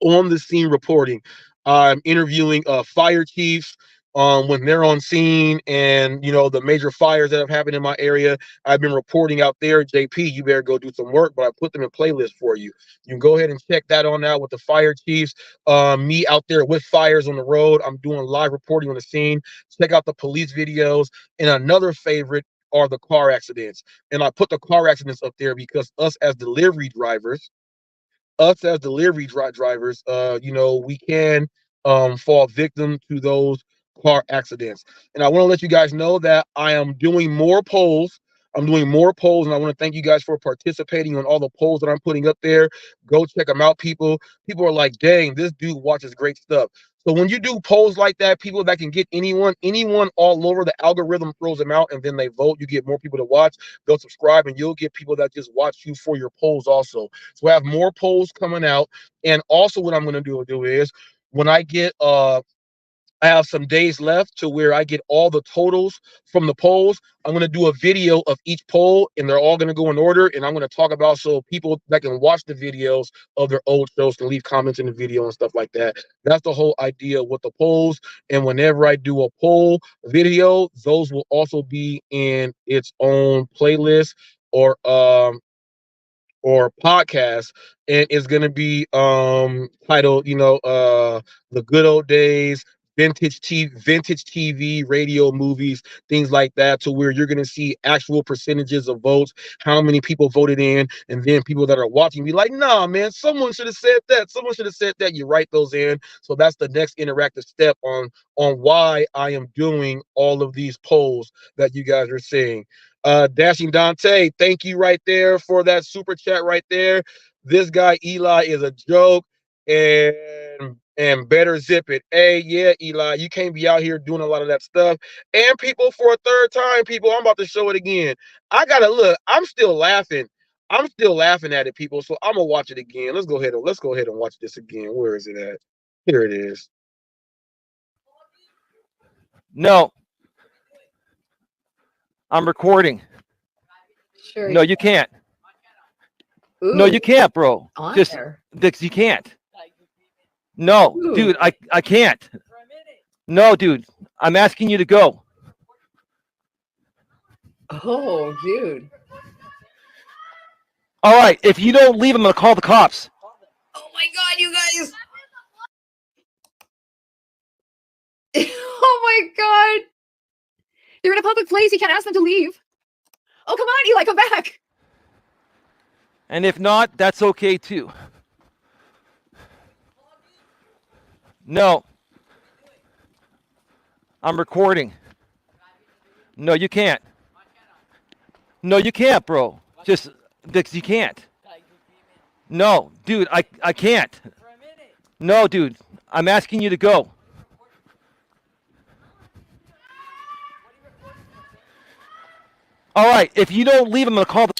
on the scene reporting. I'm interviewing fire chiefs when they're on scene, and the major fires that have happened in my area. I've been reporting out there. JP, you better go do some work, but I put them in playlists for you. You can go ahead and check that on out with the fire chiefs. Me out there with fires on the road. I'm doing live reporting on the scene. Check out the police videos. And another favorite are the car accidents. And I put the car accidents up there because us as delivery drivers, we can fall victim to those car accidents. And I want to let you guys know that I am doing more polls. I'm doing more polls, and I want to thank you guys for participating on all the polls that I'm putting up there. Go check them out, people. People are like, dang, this dude watches great stuff. So when you do polls like that, people that can get anyone all over, the algorithm throws them out, and then they vote. You get more people to watch. They'll subscribe, and you'll get people that just watch you for your polls also. So I have more polls coming out. And also what I'm going to do is when I get I have some days left to where I get all the totals from the polls. I'm going to do a video of each poll, and they're all going to go in order. And I'm going to talk about so people that can watch the videos of their old shows can leave comments in the video and stuff like that. That's the whole idea with the polls. And whenever I do a poll video, those will also be in its own playlist or podcast, and it's going to be titled the good old days, vintage TV, radio, movies, things like that, to where you're going to see actual percentages of votes, how many people voted in, and then people that are watching be like, nah man, someone should have said that. You write those in. So that's the next interactive step on why I am doing all of these polls that you guys are seeing. Dashing Dante, thank you right there for that super chat right there. This guy Eli is a joke, and better zip it. Hey, yeah, Eli, you can't be out here doing a lot of that stuff. And people, for a third time, people, I'm about to show it again. I gotta look. I'm still laughing. At it, people. So I'm gonna watch it again. Let's go ahead and watch this again. Where is it at? Here it is. No. I'm recording. Sure. No, you can't. Ooh, No, you can't, bro. on Just there. Dix, you can't. No, Ooh. dude, I can't. No, dude, I'm asking you to go. Oh, dude. All right, if you don't leave, I'm gonna call the cops. Oh my God, you guys. Oh my God. They're in a public place. You can't ask them to leave. Oh, come on, Eli, come back. And if not, that's okay too. No. I'm recording. No, you can't. No, you can't, bro. Just because you can't. No, dude, I can't. No, dude, I'm asking you to go. All right, if you don't leave, I'm going to call the...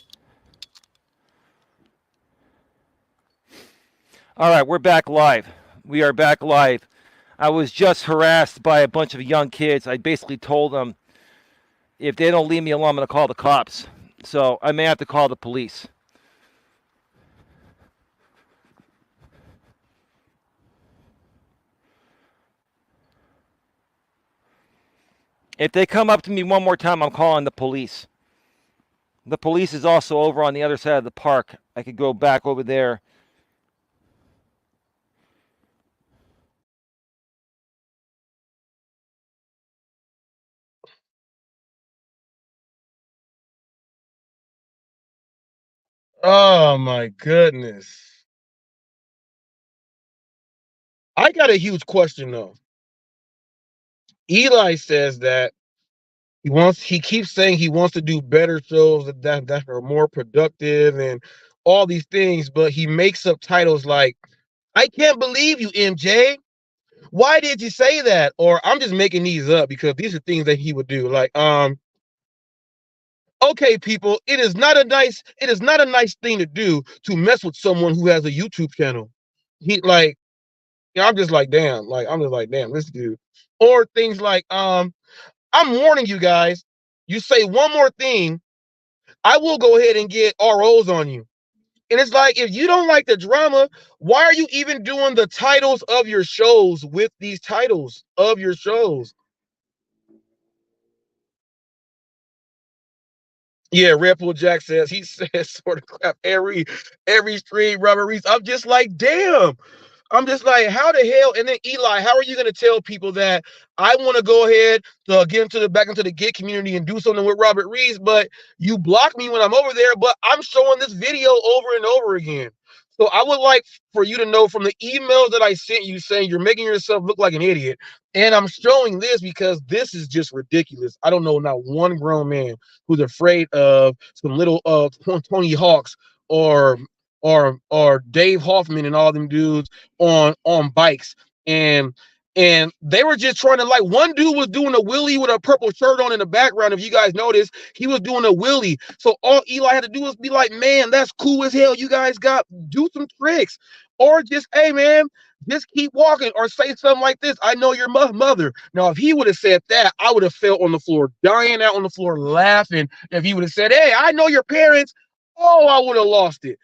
All right, we're back live. We are back live. I was just harassed by a bunch of young kids. I basically told them, if they don't leave me alone, I'm going to call the cops. So I may have to call the police. If they come up to me one more time, I'm calling the police. The police is also over on the other side of the park. I could go back over there. Oh my goodness. I got a huge question though. Eli says that he keeps saying he wants to do better shows that are more productive and all these things, but he makes up titles like, I can't believe you, MJ. Why did you say that? Or I'm just making these up because these are things that he would do. Like, okay, people, it is not a nice thing to do to mess with someone who has a YouTube channel. I'm just like, damn, this dude. Or things like, I'm warning you guys, you say one more thing, I will go ahead and get ROs on you. And it's like, if you don't like the drama, why are you even doing the titles of your shows with these titles of your shows? Yeah, Red Bull Jack says, he says sort of crap every stream, Robert Reese. I'm just like, damn. I'm just like, how the hell? And then Eli, how are you going to tell people that I want to go ahead to get back into the gig community and do something with Robert Reese, but you block me when I'm over there, but I'm showing this video over and over again. So I would like for you to know from the emails that I sent you saying you're making yourself look like an idiot. And I'm showing this because this is just ridiculous. I don't know not one grown man who's afraid of some little Tony Hawks or Dave Hoffman and all them dudes on bikes. And they were just trying to, like, one dude was doing a wheelie with a purple shirt on in the background. If you guys notice, he was doing a wheelie. So all Eli had to do was be like, man, that's cool as hell. You guys do some tricks. Or just, hey, man, just keep walking, or say something like this. I know your mother. Now, if he would have said that, I would have fell on the floor, dying out on the floor, laughing. If he would have said, hey, I know your parents, oh, I would have lost it.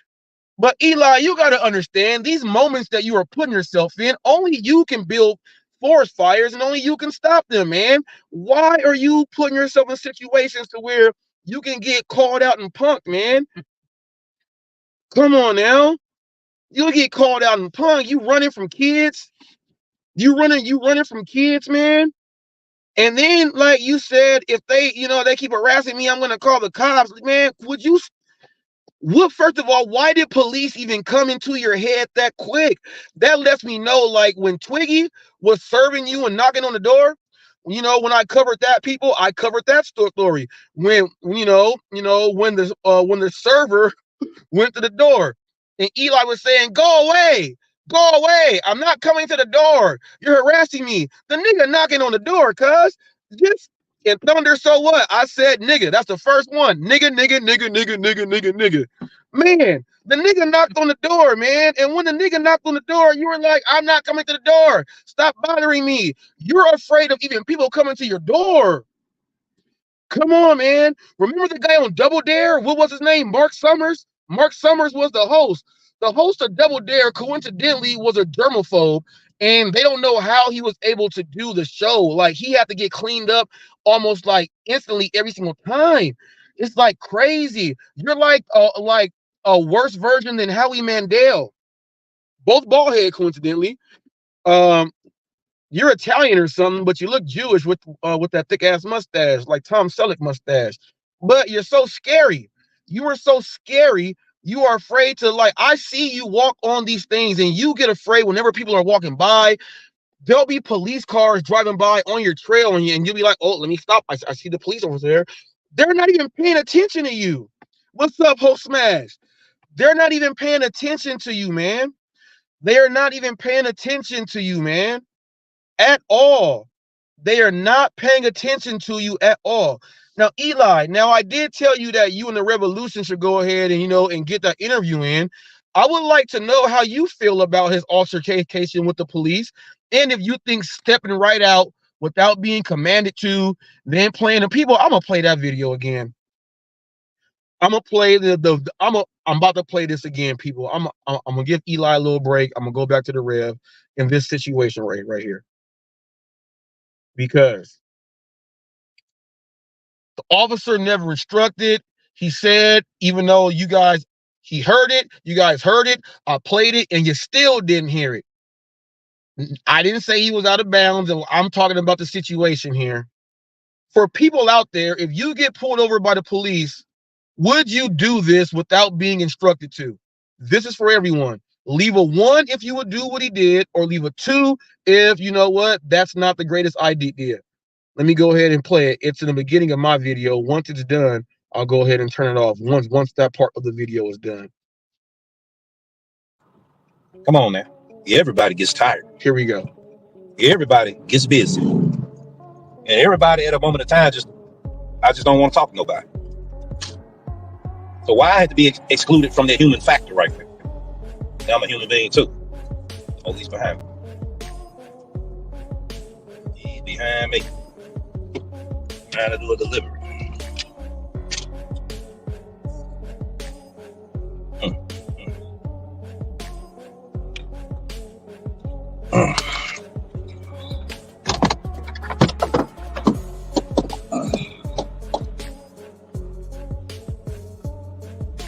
But Eli, you got to understand, these moments that you are putting yourself in, only you can build forest fires and only you can stop them, man. Why are you putting yourself in situations to where you can get called out and punked, man? Come on now. You'll get called out and punked. You running from kids. You running from kids, man. And then, like you said, if they keep harassing me, I'm gonna call the cops. Man, first of all, why did police even come into your head that quick? That lets me know, like, when Twiggy was serving you and knocking on the door, when I covered that, I covered that story. When when the server went to the door and Eli was saying, go away, I'm not coming to the door, you're harassing me. The nigga knocking on the door, cuz. Just and Thunder, so what? I said nigga. That's the first one. Nigga. Man, the nigga knocked on the door, man. And when the nigga knocked on the door, you were like, I'm not coming to the door. Stop bothering me. You're afraid of even people coming to your door. Come on, man. Remember the guy on Double Dare? What was his name? Mark Summers? Mark Summers was the host. The host of Double Dare, coincidentally, was a germaphobe, and they don't know how he was able to do the show. Like, he had to get cleaned up almost like instantly every single time. It's like crazy. You're like a worse version than Howie Mandel. Both bald head, coincidentally. You're Italian or something, but you look Jewish with that thick ass mustache, like Tom Selleck mustache. But you're so scary. You are so scary. You are afraid to, like, I see you walk on these things and you get afraid whenever people are walking by. there'll be police cars driving by on your trail, and you'll be like, oh, let me stop. I see the police over there. They're not even paying attention to you. What's up, Hope Smash? They're not even paying attention to you, man. They are not even paying attention to you, man, at all. They are not paying attention to you at all. Now, Eli, now I did tell you that you and the Revolution should go ahead and, and get that interview in. I would like to know how you feel about his altercation with the police, and if you think stepping right out without being commanded to, then playing the people. I'm gonna play that video again. I'm gonna play I'm about to play this again, people. I'm gonna give Eli a little break. I'm gonna go back to the Rev in this situation right here, because the officer never instructed. He said, even though he heard it, you guys heard it, I played it, and you still didn't hear it. I didn't say he was out of bounds, and I'm talking about the situation here. For people out there, if you get pulled over by the police, would you do this without being instructed to? This is for everyone. Leave a 1 if you would do what he did, or leave a 2 if, you know what, that's not the greatest idea. Let me go ahead and play it. It's in the beginning of my video. Once it's done, I'll go ahead and turn it off once that part of the video is done. Come on now. Everybody gets tired. Here we go. Everybody gets busy. And everybody at a moment of time I just don't want to talk to nobody. So why I had to be excluded from the human factor right there? Now I'm a human being too. Oh, he's behind me. He's behind me. Trying to do a delivery.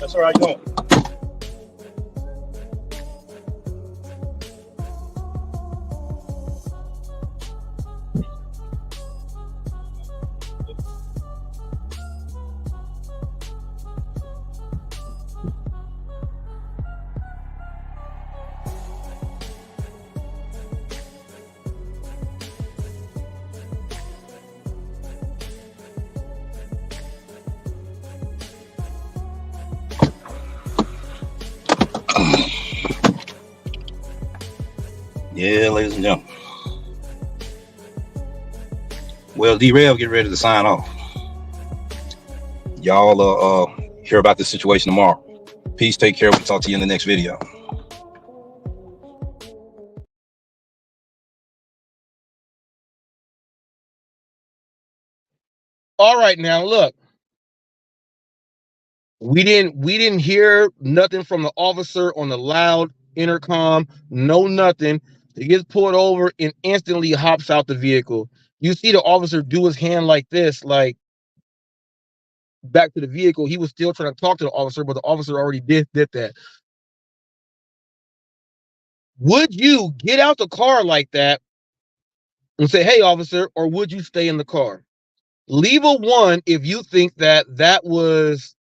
That's all right, you going? Yeah, ladies and gentlemen. Well, D-Rev, get ready to sign off. Y'all hear about this situation tomorrow. Peace, take care. We'll talk to you in the next video. All right, now look. We didn't hear nothing from the officer on the loud intercom. No nothing. He gets pulled over and instantly hops out the vehicle. You see the officer do his hand like this, like back to the vehicle. He was still trying to talk to the officer, but the officer already did that. Would you get out the car like that and say, hey, officer, or would you stay in the car? Leave a 1 if you think that was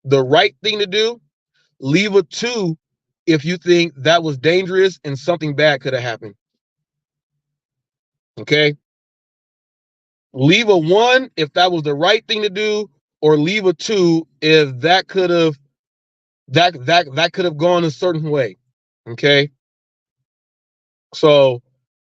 the right thing to do. Leave a 2 if you think that was dangerous and something bad could have happened. Okay? Leave a 1 if that was the right thing to do, or leave a 2 if that could have gone a certain way. Okay? So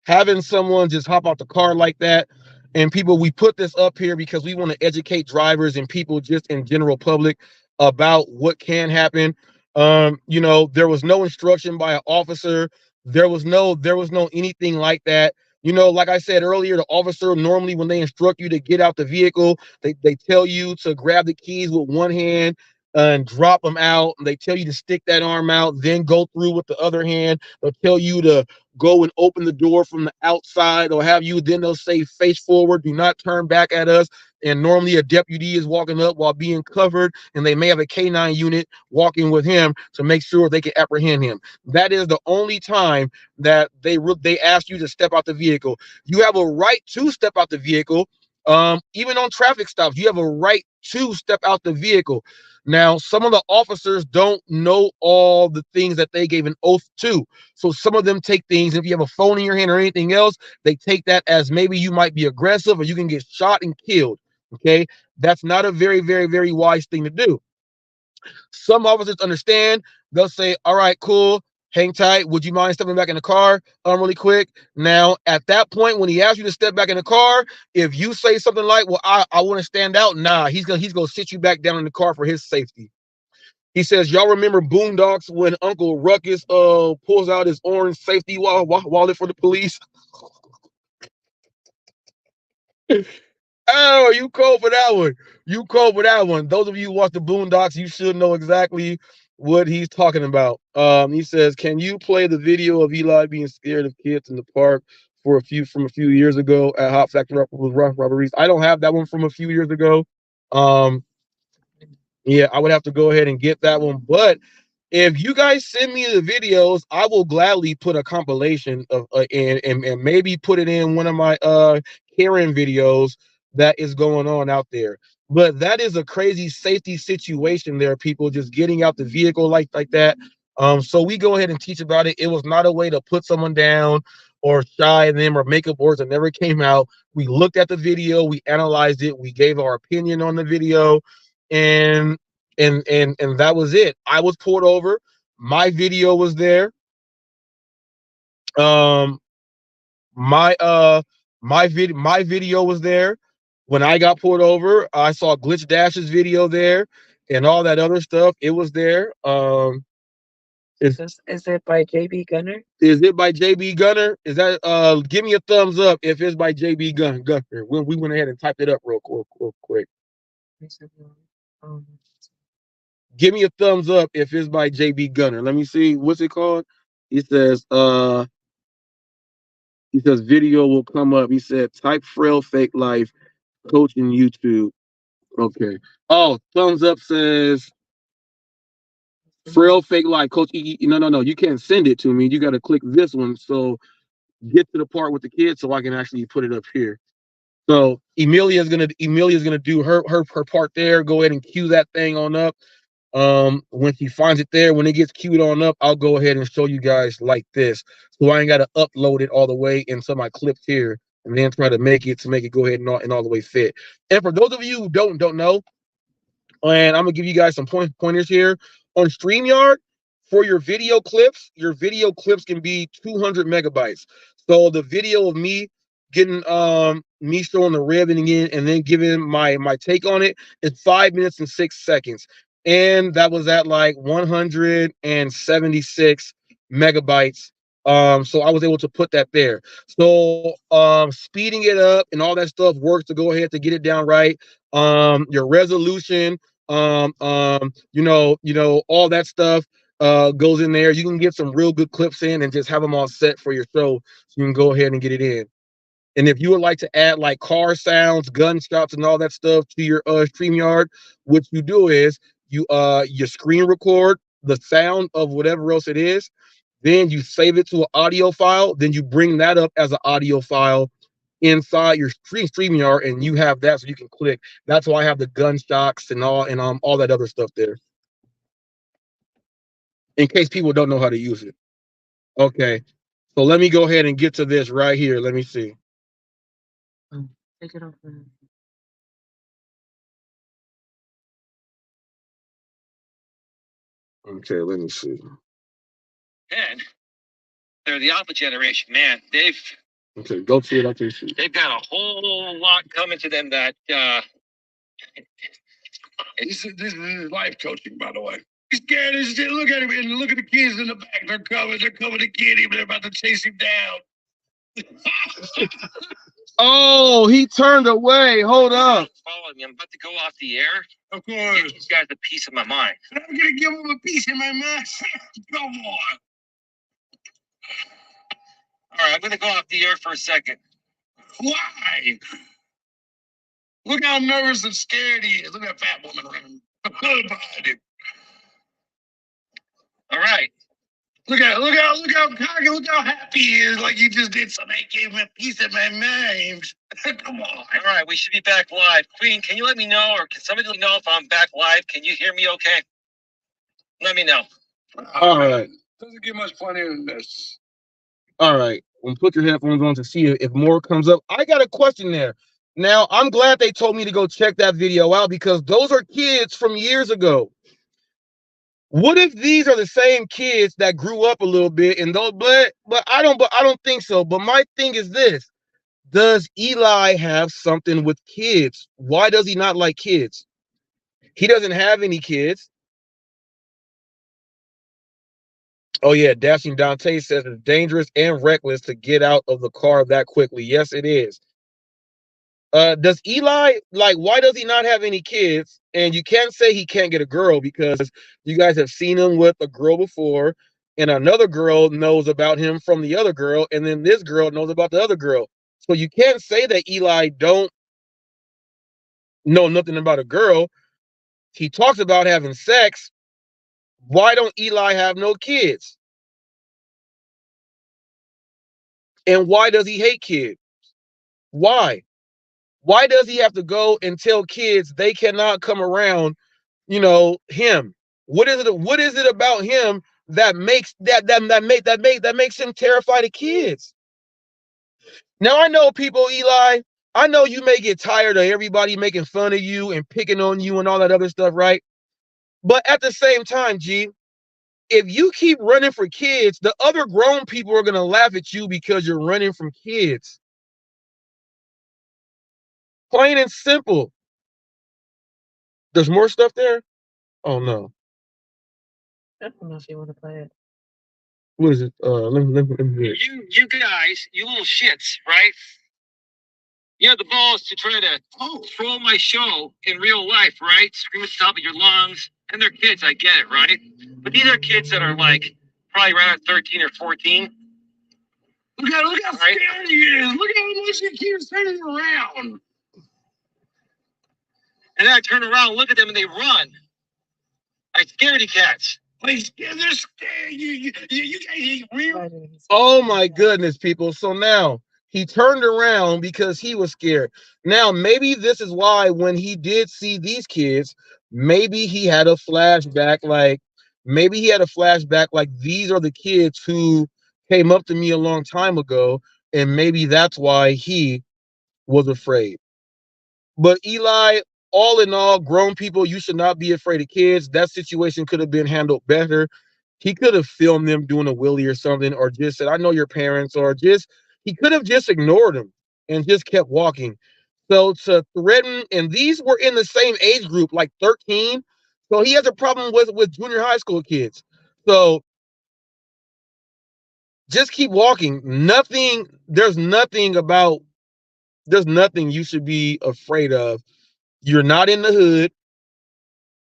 having someone just hop out the car like that, and people, we put this up here because we want to educate drivers and people just in general public about what can happen. There was no instruction by an officer. There was no anything like that. Like I said earlier, the officer normally, when they instruct you to get out the vehicle, they tell you to grab the keys with one hand and drop them out. And they tell you to stick that arm out, then go through with the other hand. They'll tell you to go and open the door from the outside, or have you, then they'll say face forward, do not turn back at us. And normally a deputy is walking up while being covered, and they may have a K9 unit walking with him to make sure they can apprehend him. That is the only time that they ask you to step out the vehicle. You have a right to step out the vehicle. Even on traffic stops, you have a right to step out the vehicle. Now, some of the officers don't know all the things that they gave an oath to. So some of them take things, if you have a phone in your hand or anything else, they take that as maybe you might be aggressive or you can get shot and killed. Okay. That's not a very, very, very wise thing to do. Some officers understand. They'll say, all right, cool. Hang tight. Would you mind stepping back in the car really quick? Now, at that point, when he asks you to step back in the car, if you say something like, well, I want to stand out, nah, he's gonna sit you back down in the car for his safety. He says, y'all remember Boondocks when Uncle Ruckus pulls out his orange safety wallet for the police? Oh, you cold for that one. You cold for that one. Those of you who watch the Boondocks, you should know exactly what he's talking about. He says, can you play the video of Eli being scared of kids in the park from a few years ago at Hot Factor with Robert Reese? I don't have that one from a few years ago. Yeah, I would have to go ahead and get that one. But if you guys send me the videos, I will gladly put a compilation of and maybe put it in one of my Karen videos that is going on out there. But that is a crazy safety situation there, people just getting out the vehicle like that. So we go ahead and teach about it. It was not a way to put someone down or shy them or make up words that never came out. We looked at the video, we analyzed it, we gave our opinion on the video, and that was it. I was pulled over. My video was there. My video was there. When I got pulled over, I saw Glitch Dash's video there and all that other stuff. It was there. Is it by JB Gunner? Is it by JB Gunner? Is that give me a thumbs up if it's by JB Gunner. When we went ahead and typed it up real quick. Give me a thumbs up if it's by JB Gunner. Let me see. What's it called? He says video will come up. He said type frail fake life coaching YouTube. Okay. Oh, thumbs up says frail fake life coach. No. You can't send it to me. You got to click this one. So get to the part with the kids so I can actually put it up here. So Emilia's gonna do her part there. Go ahead and cue that thing on up. When she finds it there, when it gets queued on up, I'll go ahead and show you guys like this. So I ain't got to upload it all the way into my clips here and then try to make it go ahead and all the way fit. And for those of you who don't know, and I'm gonna give you guys some pointers here on StreamYard. For your video clips can be 200 megabytes. So the video of me getting me showing the ribbon again and then giving my take on it is 5 minutes and 6 seconds, and that was at like 176 megabytes. So I was able to put that there. So speeding it up and all that stuff works to go ahead to get it down right. Your resolution, all that stuff goes in there. You can get some real good clips in and just have them all set for your show, so you can go ahead and get it in. And if you would like to add like car sounds, gunshots, and all that stuff to your StreamYard, what you do is you screen record the sound of whatever else it is, then you save it to an audio file, then you bring that up as an audio file inside your StreamYard, and you have that so you can click. That's why I have the gunshots and all that other stuff there, in case people don't know how to use it. Okay, so let me go ahead and get to this right here. Let me see. Take it off. Okay, let me see. And they're the alpha generation, man. Okay, go to it. I can see. They've got a whole lot coming to them that this is life coaching, by the way. He's scared as shit. Look at him and look at the kids in the back. They're coming to get him. They're about to chase him down. Oh, he turned away. Hold up. Following me. I'm about to go off the air. Of course. Give these guys a piece of my mind. I'm gonna give them a piece of my mind. Come on. All right, I'm gonna go off the air for a second. Why? Look how nervous and scared he is. Look at that fat woman running behind him. All right. Look how cocky, look how happy he is, like he just did something. He gave him a piece of my mind. Come on. All right, we should be back live. Queen, can you let me know, or can somebody let me know if I'm back live? Can you hear me okay? Let me know. All right. Doesn't get much funnier than this. All right. Well, put your headphones on to see if more comes up. I got a question there. Now, I'm glad they told me to go check that video out because those are kids from years ago. What if these are the same kids that grew up a little bit and those, but I don't think so. But my thing is this: does Eli have something with kids? Why does he not like kids? He doesn't have any kids. Oh yeah, Dashing Dante says it's dangerous and reckless to get out of the car that quickly. Yes, it is. Does Eli, like, why does he not have any kids? And you can't say he can't get a girl because you guys have seen him with a girl before, and another girl knows about him from the other girl, and then this girl knows about the other girl. So you can't say that Eli don't know nothing about a girl. He talks about having sex. Why don't Eli have no kids? And why does he hate kids? Why? Why does he have to go and tell kids they cannot come around, him? What is it? What is it about him that makes that makes him terrified of kids? Now I know people, Eli. I know you may get tired of everybody making fun of you and picking on you and all that other stuff, right? But at the same time, G, if you keep running for kids, the other grown people are gonna laugh at you because you're running from kids. Plain and simple. There's more stuff there? Oh no. I don't know if you want to play it. What is it? Let me hear it. You guys, you little shits, right? You have the balls to try to troll my show in real life, right? Scream at the top of your lungs. And they're kids, I get it, right? But these are kids that are like probably around 13 or 14. Look how scared he is. Look how much he keeps turning around. And then I turn around and look at them and they run. Like scaredy cats. They're scared. You can't real. Oh my goodness, people. So now he turned around because he was scared. Now, maybe this is why when he did see these kids, maybe he had a flashback like these are the kids who came up to me a long time ago, and maybe that's why he was afraid. But Eli, all in all, grown people, you should not be afraid of kids. That situation could have been handled better. He could have filmed them doing a wheelie or something, or just said, I know your parents, or just, he could have just ignored them and just kept walking. So to threaten, and these were in the same age group, like 13. So he has a problem with junior high school kids. So just keep walking. There's nothing you should be afraid of. You're not in the hood.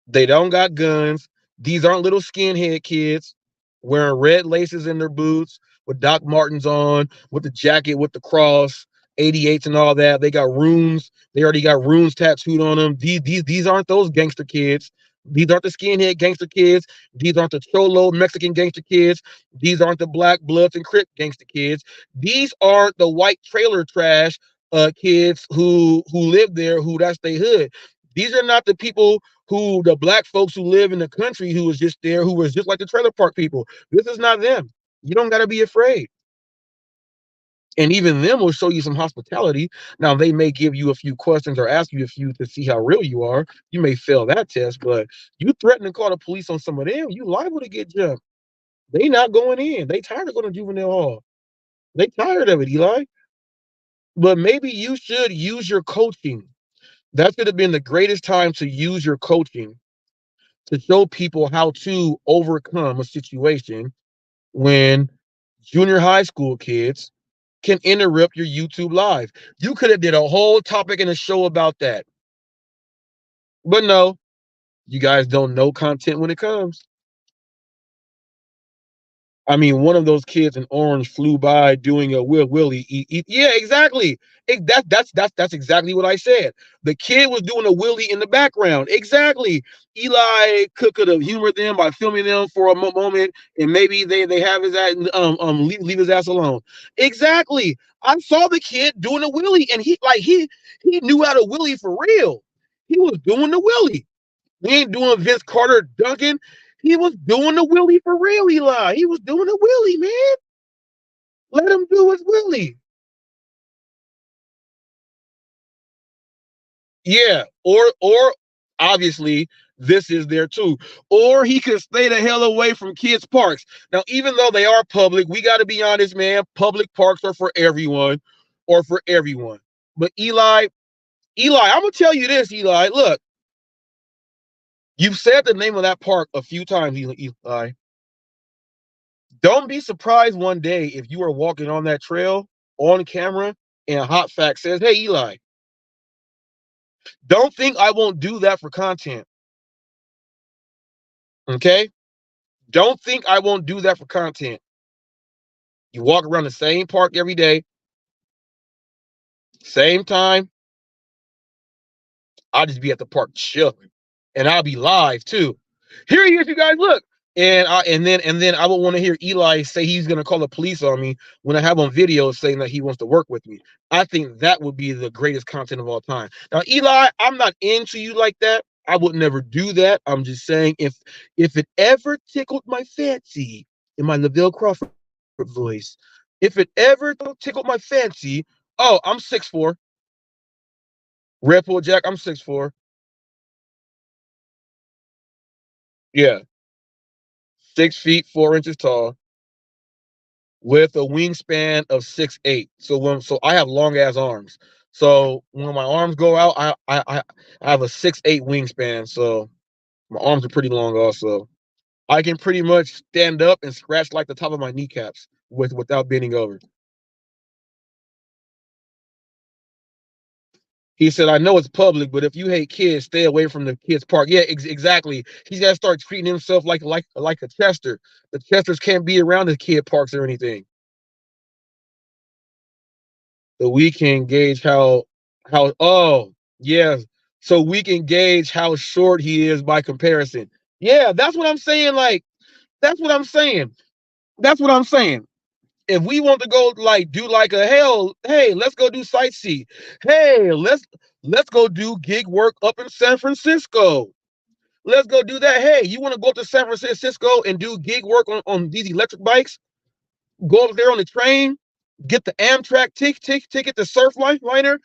They don't got guns. These aren't little skinhead kids wearing red laces in their boots with Doc Martens on, with the jacket with the cross, 88s and all that. They got runes. They already got runes tattooed on them. These aren't those gangster kids. These aren't the skinhead gangster kids. These aren't the cholo Mexican gangster kids. These aren't the black bloods and Crip gangster kids. These aren't the white trailer trash kids who live there, who that's their hood. These are not the people the black folks who live in the country who was just there, who was just like the trailer park people. This is not them. You don't got to be afraid. And even them will show you some hospitality. Now, they may give you a few questions or ask you a few to see how real you are. You may fail that test, but you threaten to call the police on some of them, you liable to get jumped. They not going in. They tired of going to juvenile hall. They tired of it, Eli. But maybe you should use your coaching. That should have been the greatest time to use your coaching to show people how to overcome a situation when junior high school kids can interrupt your YouTube live. You could have did a whole topic and a show about that. But no, you guys don't know content when it comes. I mean, one of those kids in orange flew by doing a willy. Yeah, exactly. That's exactly what I said. The kid was doing a willy in the background. Exactly. Eli could have humored them by filming them for a moment, and maybe they have his ass leave his ass alone. Exactly. I saw the kid doing a willy, and he knew how to willy for real. He was doing the willy. We ain't doing Vince Carter dunking. He was doing the willy for real, Eli. He was doing the willy, man. Let him do his willy. Yeah, or obviously this is there too. Or he could stay the hell away from kids' parks. Now, even though they are public, we got to be honest, man. Public parks are for everyone, or for everyone. But Eli, I'm gonna tell you this, Eli. Look, you've said the name of that park a few times, Eli. Don't be surprised one day if you are walking on that trail on camera and HotFacts says, "Hey, Eli, don't think I won't do that for content." Okay? Don't think I won't do that for content. You walk around the same park every day, same time. I'll just be at the park chilling, and I'll be live too. Here he is, you guys. Look, and then I would want to hear Eli say he's gonna call the police on me when I have on video saying that he wants to work with me. I think that would be the greatest content of all time. Now, Eli, I'm not into you like that. I would never do that. I'm just saying if it ever tickled my fancy in my Lavelle Crawford voice, if it ever tickled my fancy, oh, I'm 6'4". Red Bull Jack, I'm 6'4". Yeah, 6 feet 4 inches tall with a wingspan of 6'8". So I have long ass arms. So when my arms go out, I have a 6'8" wingspan. So my arms are pretty long also. I can pretty much stand up and scratch like the top of my kneecaps without bending over. He said, "I know it's public, but if you hate kids, stay away from the kids' park." Yeah, exactly. He's got to start treating himself like a Chester. The Chesters can't be around the kid parks or anything. So we can gauge how oh yeah. So we can gauge how short he is by comparison. Yeah, that's what I'm saying. Like, that's what I'm saying. That's what I'm saying. If we want to go do like a hey, let's go do sightsee. Hey, let's go do gig work up in San Francisco. Let's go do that. Hey, you want to go up to San Francisco and do gig work on these electric bikes? Go up there on the train, get the Amtrak ticket to Surfliner,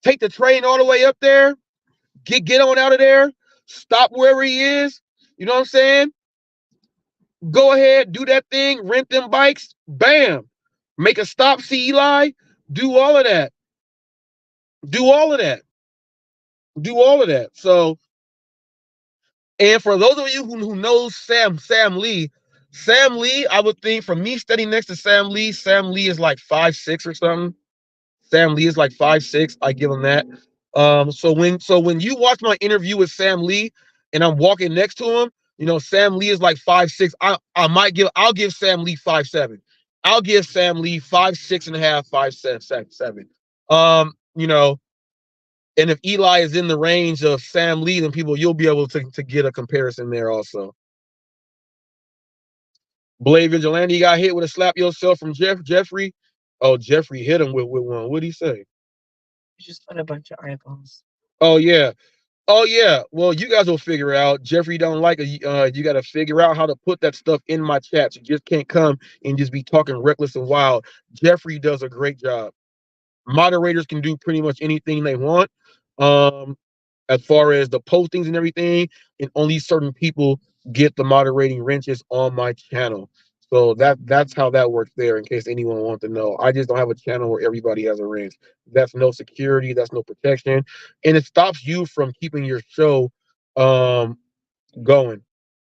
take the train all the way up there, get on out of there, stop wherever he is. You know what I'm saying? Go ahead, do that thing, rent them bikes, bam. Make a stop, see Eli, do all of that. Do all of that. Do all of that. So, and for those of you who knows Sam Lee, I would think from me standing next to Sam Lee is like 5'6" or something. Sam Lee is like 5'6". I give him that. So when you watch my interview with Sam Lee and I'm walking next to him, Sam Lee is like 5'6". I'll give Sam Lee 5'7". I'll give Sam Lee 5'6.5", 5'7". And if Eli is in the range of Sam Lee, then you'll be able to get a comparison there also. Blade Vigilante got hit with a slap yourself from Jeffrey. Oh, Jeffrey hit him with one. What'd he say? Just put a bunch of eyeballs. Oh yeah. Well, you guys will figure it out. Jeffrey don't like it. You got to figure out how to put that stuff in my chats. You just can't come and just be talking reckless and wild. Jeffrey does a great job. Moderators can do pretty much anything they want. As far as the postings and everything, and only certain people get the moderating wrenches on my channel. So that's how that works there, in case anyone wants to know. I just don't have a channel where everybody has a wrench. That's no security, that's no protection, and it stops you from keeping your show going.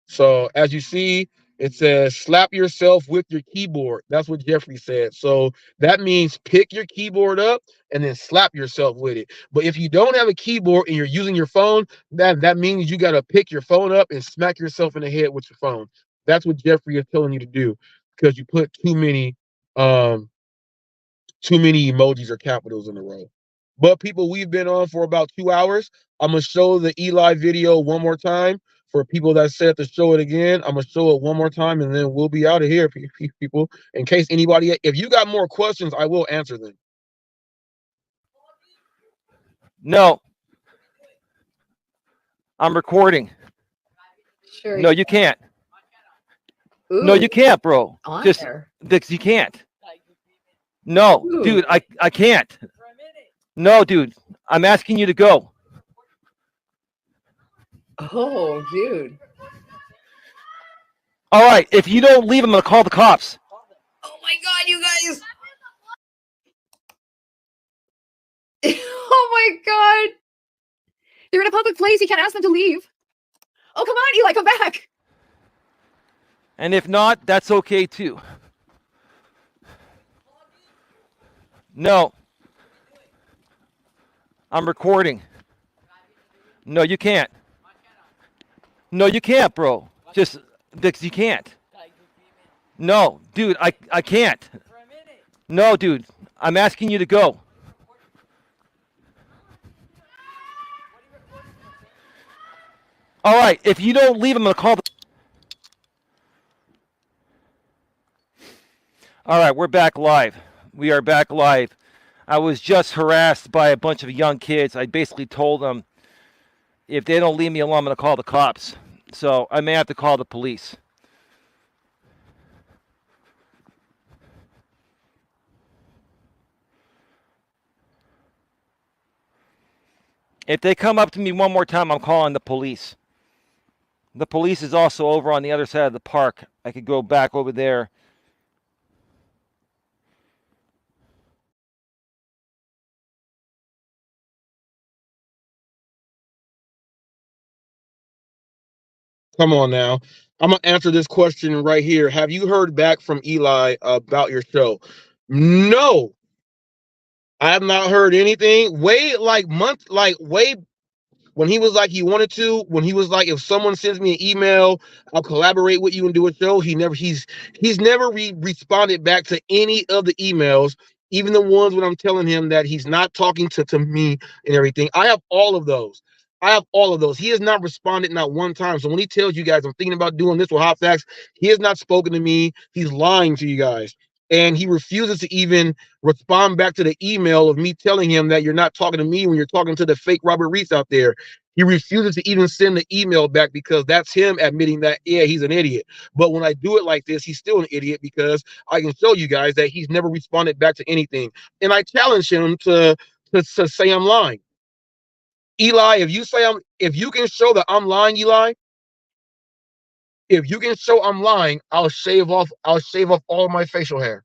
So as you see, it says slap yourself with your keyboard. That's what Jeffrey said. So that means pick your keyboard up and then slap yourself with it. But if you don't have a keyboard and you're using your phone, that means you got to pick your phone up and smack yourself in the head with your phone. That's what Jeffrey is telling you to do. because you put too many emojis or capitals in a row. But people, we've been on for about 2 hours. I'm gonna show the Eli video one more time for people that said to show it again. I'm gonna show it one more time, and then we'll be out of here, people. In case anybody, if you got more questions, I will answer them. No. I'm recording. Sure. No, you can't. Ooh, no, you can't, bro. on Just there. because you can't. No, Ooh. dude, I can't. No, dude, I'm asking you to go. Oh, dude. All right, if you don't leave, I'm gonna call the cops. Oh my God, you guys. Oh my God. They're in a public place. You can't ask them to leave. Oh, come on, Eli, come back. And if not, that's okay too. No. I'm recording. No, you can't. No, you can't, bro. Just because you can't. No, dude, I can't. No, dude, I'm asking you to go. All right, if you don't leave, I'm gonna call the... All right, we're back live. We are back live. I was just harassed by a bunch of young kids. I basically told them, if they don't leave me alone, I'm gonna call the cops. So I may have to call the police. If they come up to me one more time, I'm calling the police. The police is also over on the other side of the park. I could go back over there. Come on now. I'm gonna answer this question right here. Have you heard back from Eli about your show? No, I have not heard anything. Way when he was like he wanted to, when he was like, if someone sends me an email, I'll collaborate with you and do a show. He's never responded back to any of the emails, even the ones when I'm telling him that he's not talking to me and everything. I have all of those. He has not responded not one time. So when he tells you guys I'm thinking about doing this with Hot Facts, he has not spoken to me. He's lying to you guys. And he refuses to even respond back to the email of me telling him that you're not talking to me when you're talking to the fake Robert Reese out there. He refuses to even send the email back because that's him admitting that, yeah, he's an idiot. But when I do it like this, he's still an idiot because I can show you guys that he's never responded back to anything. And I challenge him to say I'm lying. Eli, if you can show that I'm lying, Eli, if you can show I'm lying, I'll shave off all of my facial hair.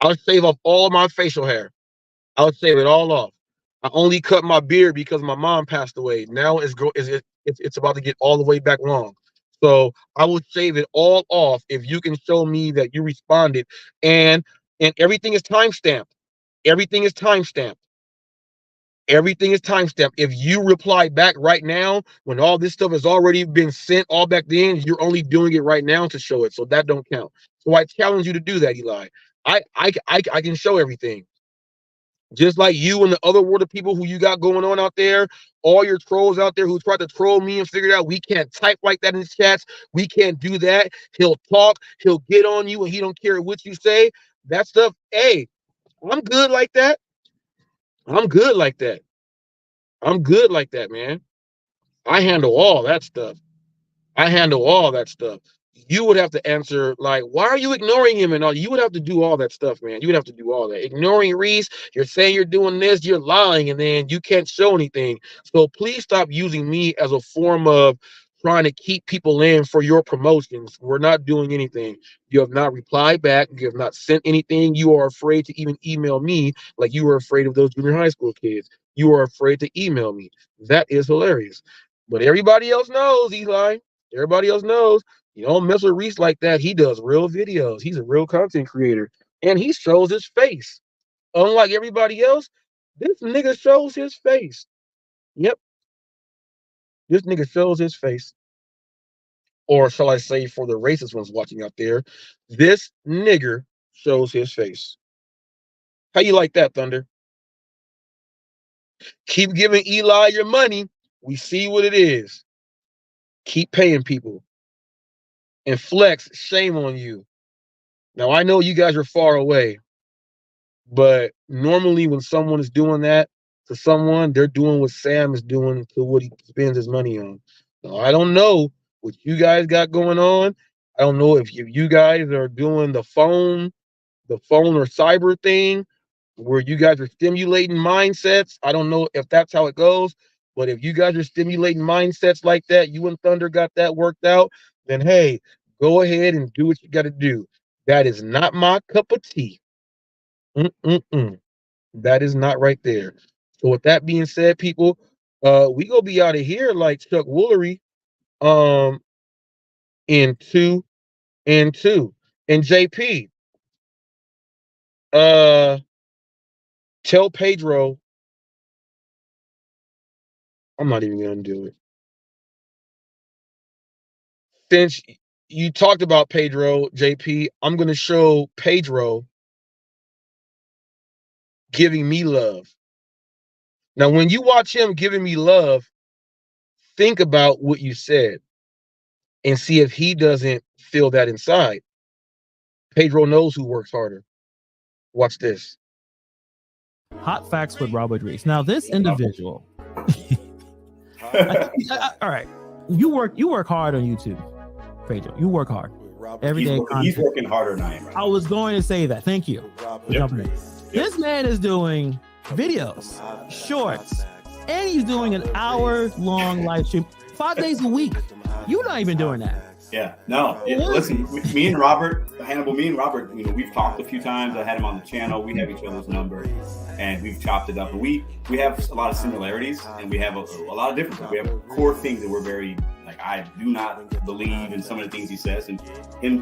I'll shave off all of my facial hair. I'll shave it all off. I only cut my beard because my mom passed away. Now it's about to get all the way back long. So I will shave it all off if you can show me that you responded, and everything is timestamped. Everything is timestamped. Everything is timestamped. If you reply back right now, when all this stuff has already been sent all back then, you're only doing it right now to show it. So that don't count. So I challenge you to do that, Eli. I can show everything. Just like you and the other world of people who you got going on out there, all your trolls out there who tried to troll me and figured out we can't type like that in the chats. We can't do that. He'll talk, he'll get on you, and he don't care what you say. That stuff, hey, I'm good like that. I'm good like that. I'm good like that, man. I handle all that stuff. I handle all that stuff. You would have to answer, like, why are you ignoring him and all? You would have to do all that stuff, man. You would have to do all that. Ignoring Reese, you're saying you're doing this, you're lying, and then you can't show anything. So please stop using me as a form of trying to keep people in for your promotions. We're not doing anything. You have not replied back. You have not sent anything. You are afraid to even email me like you were afraid of those junior high school kids. You are afraid to email me. That is hilarious. But everybody else knows, Eli. Everybody else knows you don't mess with Reese like that. He does real videos. He's a real content creator. And he shows his face. Unlike everybody else, this nigga shows his face. Yep. This nigga shows his face. or shall I say for the racist ones watching out there, this nigger shows his face. How you like that, Thunder? Keep giving Eli your money. We see what it is. Keep paying people. And Flex, shame on you. Now, I know you guys are far away, but normally when someone is doing that to someone, they're doing what Sam is doing to what he spends his money on. Now, I don't know what you guys got going on. I don't know if you guys are doing the phone or cyber thing where you guys are stimulating mindsets. I don't know if that's how it goes, but if you guys are stimulating mindsets like that, you and Thunder got that worked out, then hey, go ahead and do what you got to do. That is not my cup of tea. That is not right there. So with that being said, people, we gonna be out of here like Chuck Woolery, in 2 and 2. And JP, tell Pedro, I'm not even gonna do it. Since you talked about Pedro, JP, I'm gonna show Pedro giving me love. Now, when you watch him giving me love, think about what you said and see if he doesn't feel that inside. Pedro knows who works harder. Watch this. Hot facts with Robert Reese. Now, this individual. All right, you work hard on YouTube, Pedro. You work hard every day. He's working harder than I am. I was going to say that. Thank you. Yep. This man is doing videos, shorts, and he's doing an hour-long live stream 5 days a week. You're not even doing that. Yeah, no. Listen, me and Robert, Hannibal, we've talked a few times. I had him on the channel. We have each other's number, and we've chopped it up. And we have a lot of similarities, and we have a lot of differences. We have core things that we're very, like, I do not believe in some of the things he says, and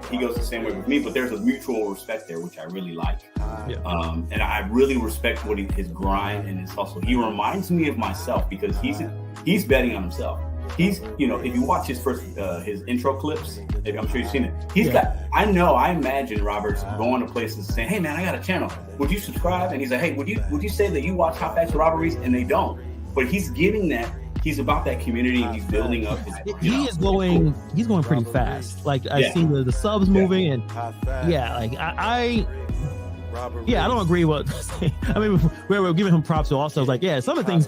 he goes the same way with me. But there's a mutual respect there, which I really like. And I really respect his grind and his hustle. He reminds me of myself because he's betting on himself. He's, if you watch his intro clips, I'm sure you've seen it. I imagine Robert's going to places saying, "Hey man, I got a channel. Would you subscribe?" And he's like, "Hey, would you say that you watch Hot Facts with Robert Reese?" And they don't. But he's giving that. He's about that community. He's building up. He's going pretty fast. Like I see the subs moving, and I don't agree with. I mean, we're giving him props to also like, some of the things.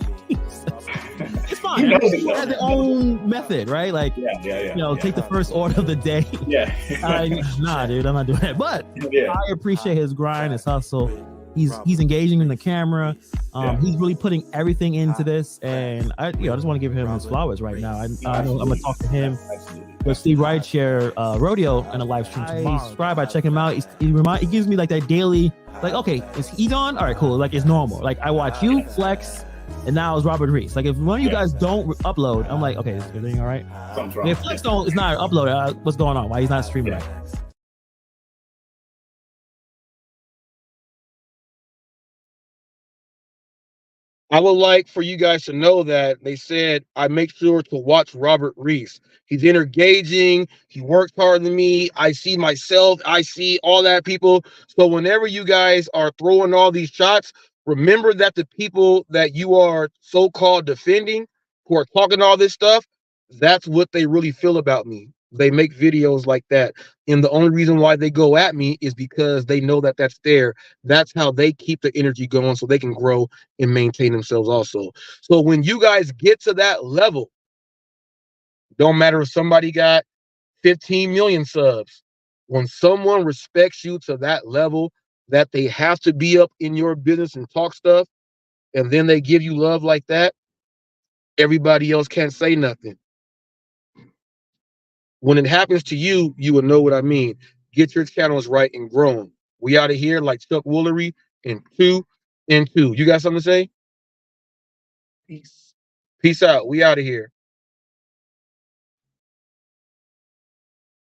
It's fine. He has their own method, right? Like, take the first order of the day. Nah, dude, I'm not doing that. But I appreciate his grind, his hustle. He's engaging in the camera. He's really putting everything into this, and I just want to give him his flowers right now. I know I'm gonna talk to him with Steve Rideshare Rodeo in a live stream tomorrow. Subscribe, I check him out. He gives me like that daily, like, okay, is he on? All right, cool. Like it's normal. Like I watch you, Flex, and now it's Robert Reese. Like if one of you guys don't upload, I'm like, okay, is everything all right? If Flex is not uploaded, what's going on? Why he's not streaming? Right? I would like for you guys to know that they said I make sure to watch Robert Reese. He's engaging. He works harder than me. I see myself. I see all that, people. So whenever you guys are throwing all these shots, remember that the people that you are so-called defending, who are talking all this stuff, that's what they really feel about me. They make videos like that. And the only reason why they go at me is because they know that that's there. That's how they keep the energy going so they can grow and maintain themselves also. So when you guys get to that level, don't matter if somebody got 15 million subs. When someone respects you to that level that they have to be up in your business and talk stuff, and then they give you love like that, everybody else can't say nothing. When it happens to you, you will know what I mean. Get your channels right and grow them. We out of here like Chuck Woolery in 2 and 2. You got something to say? Peace out. We out of here.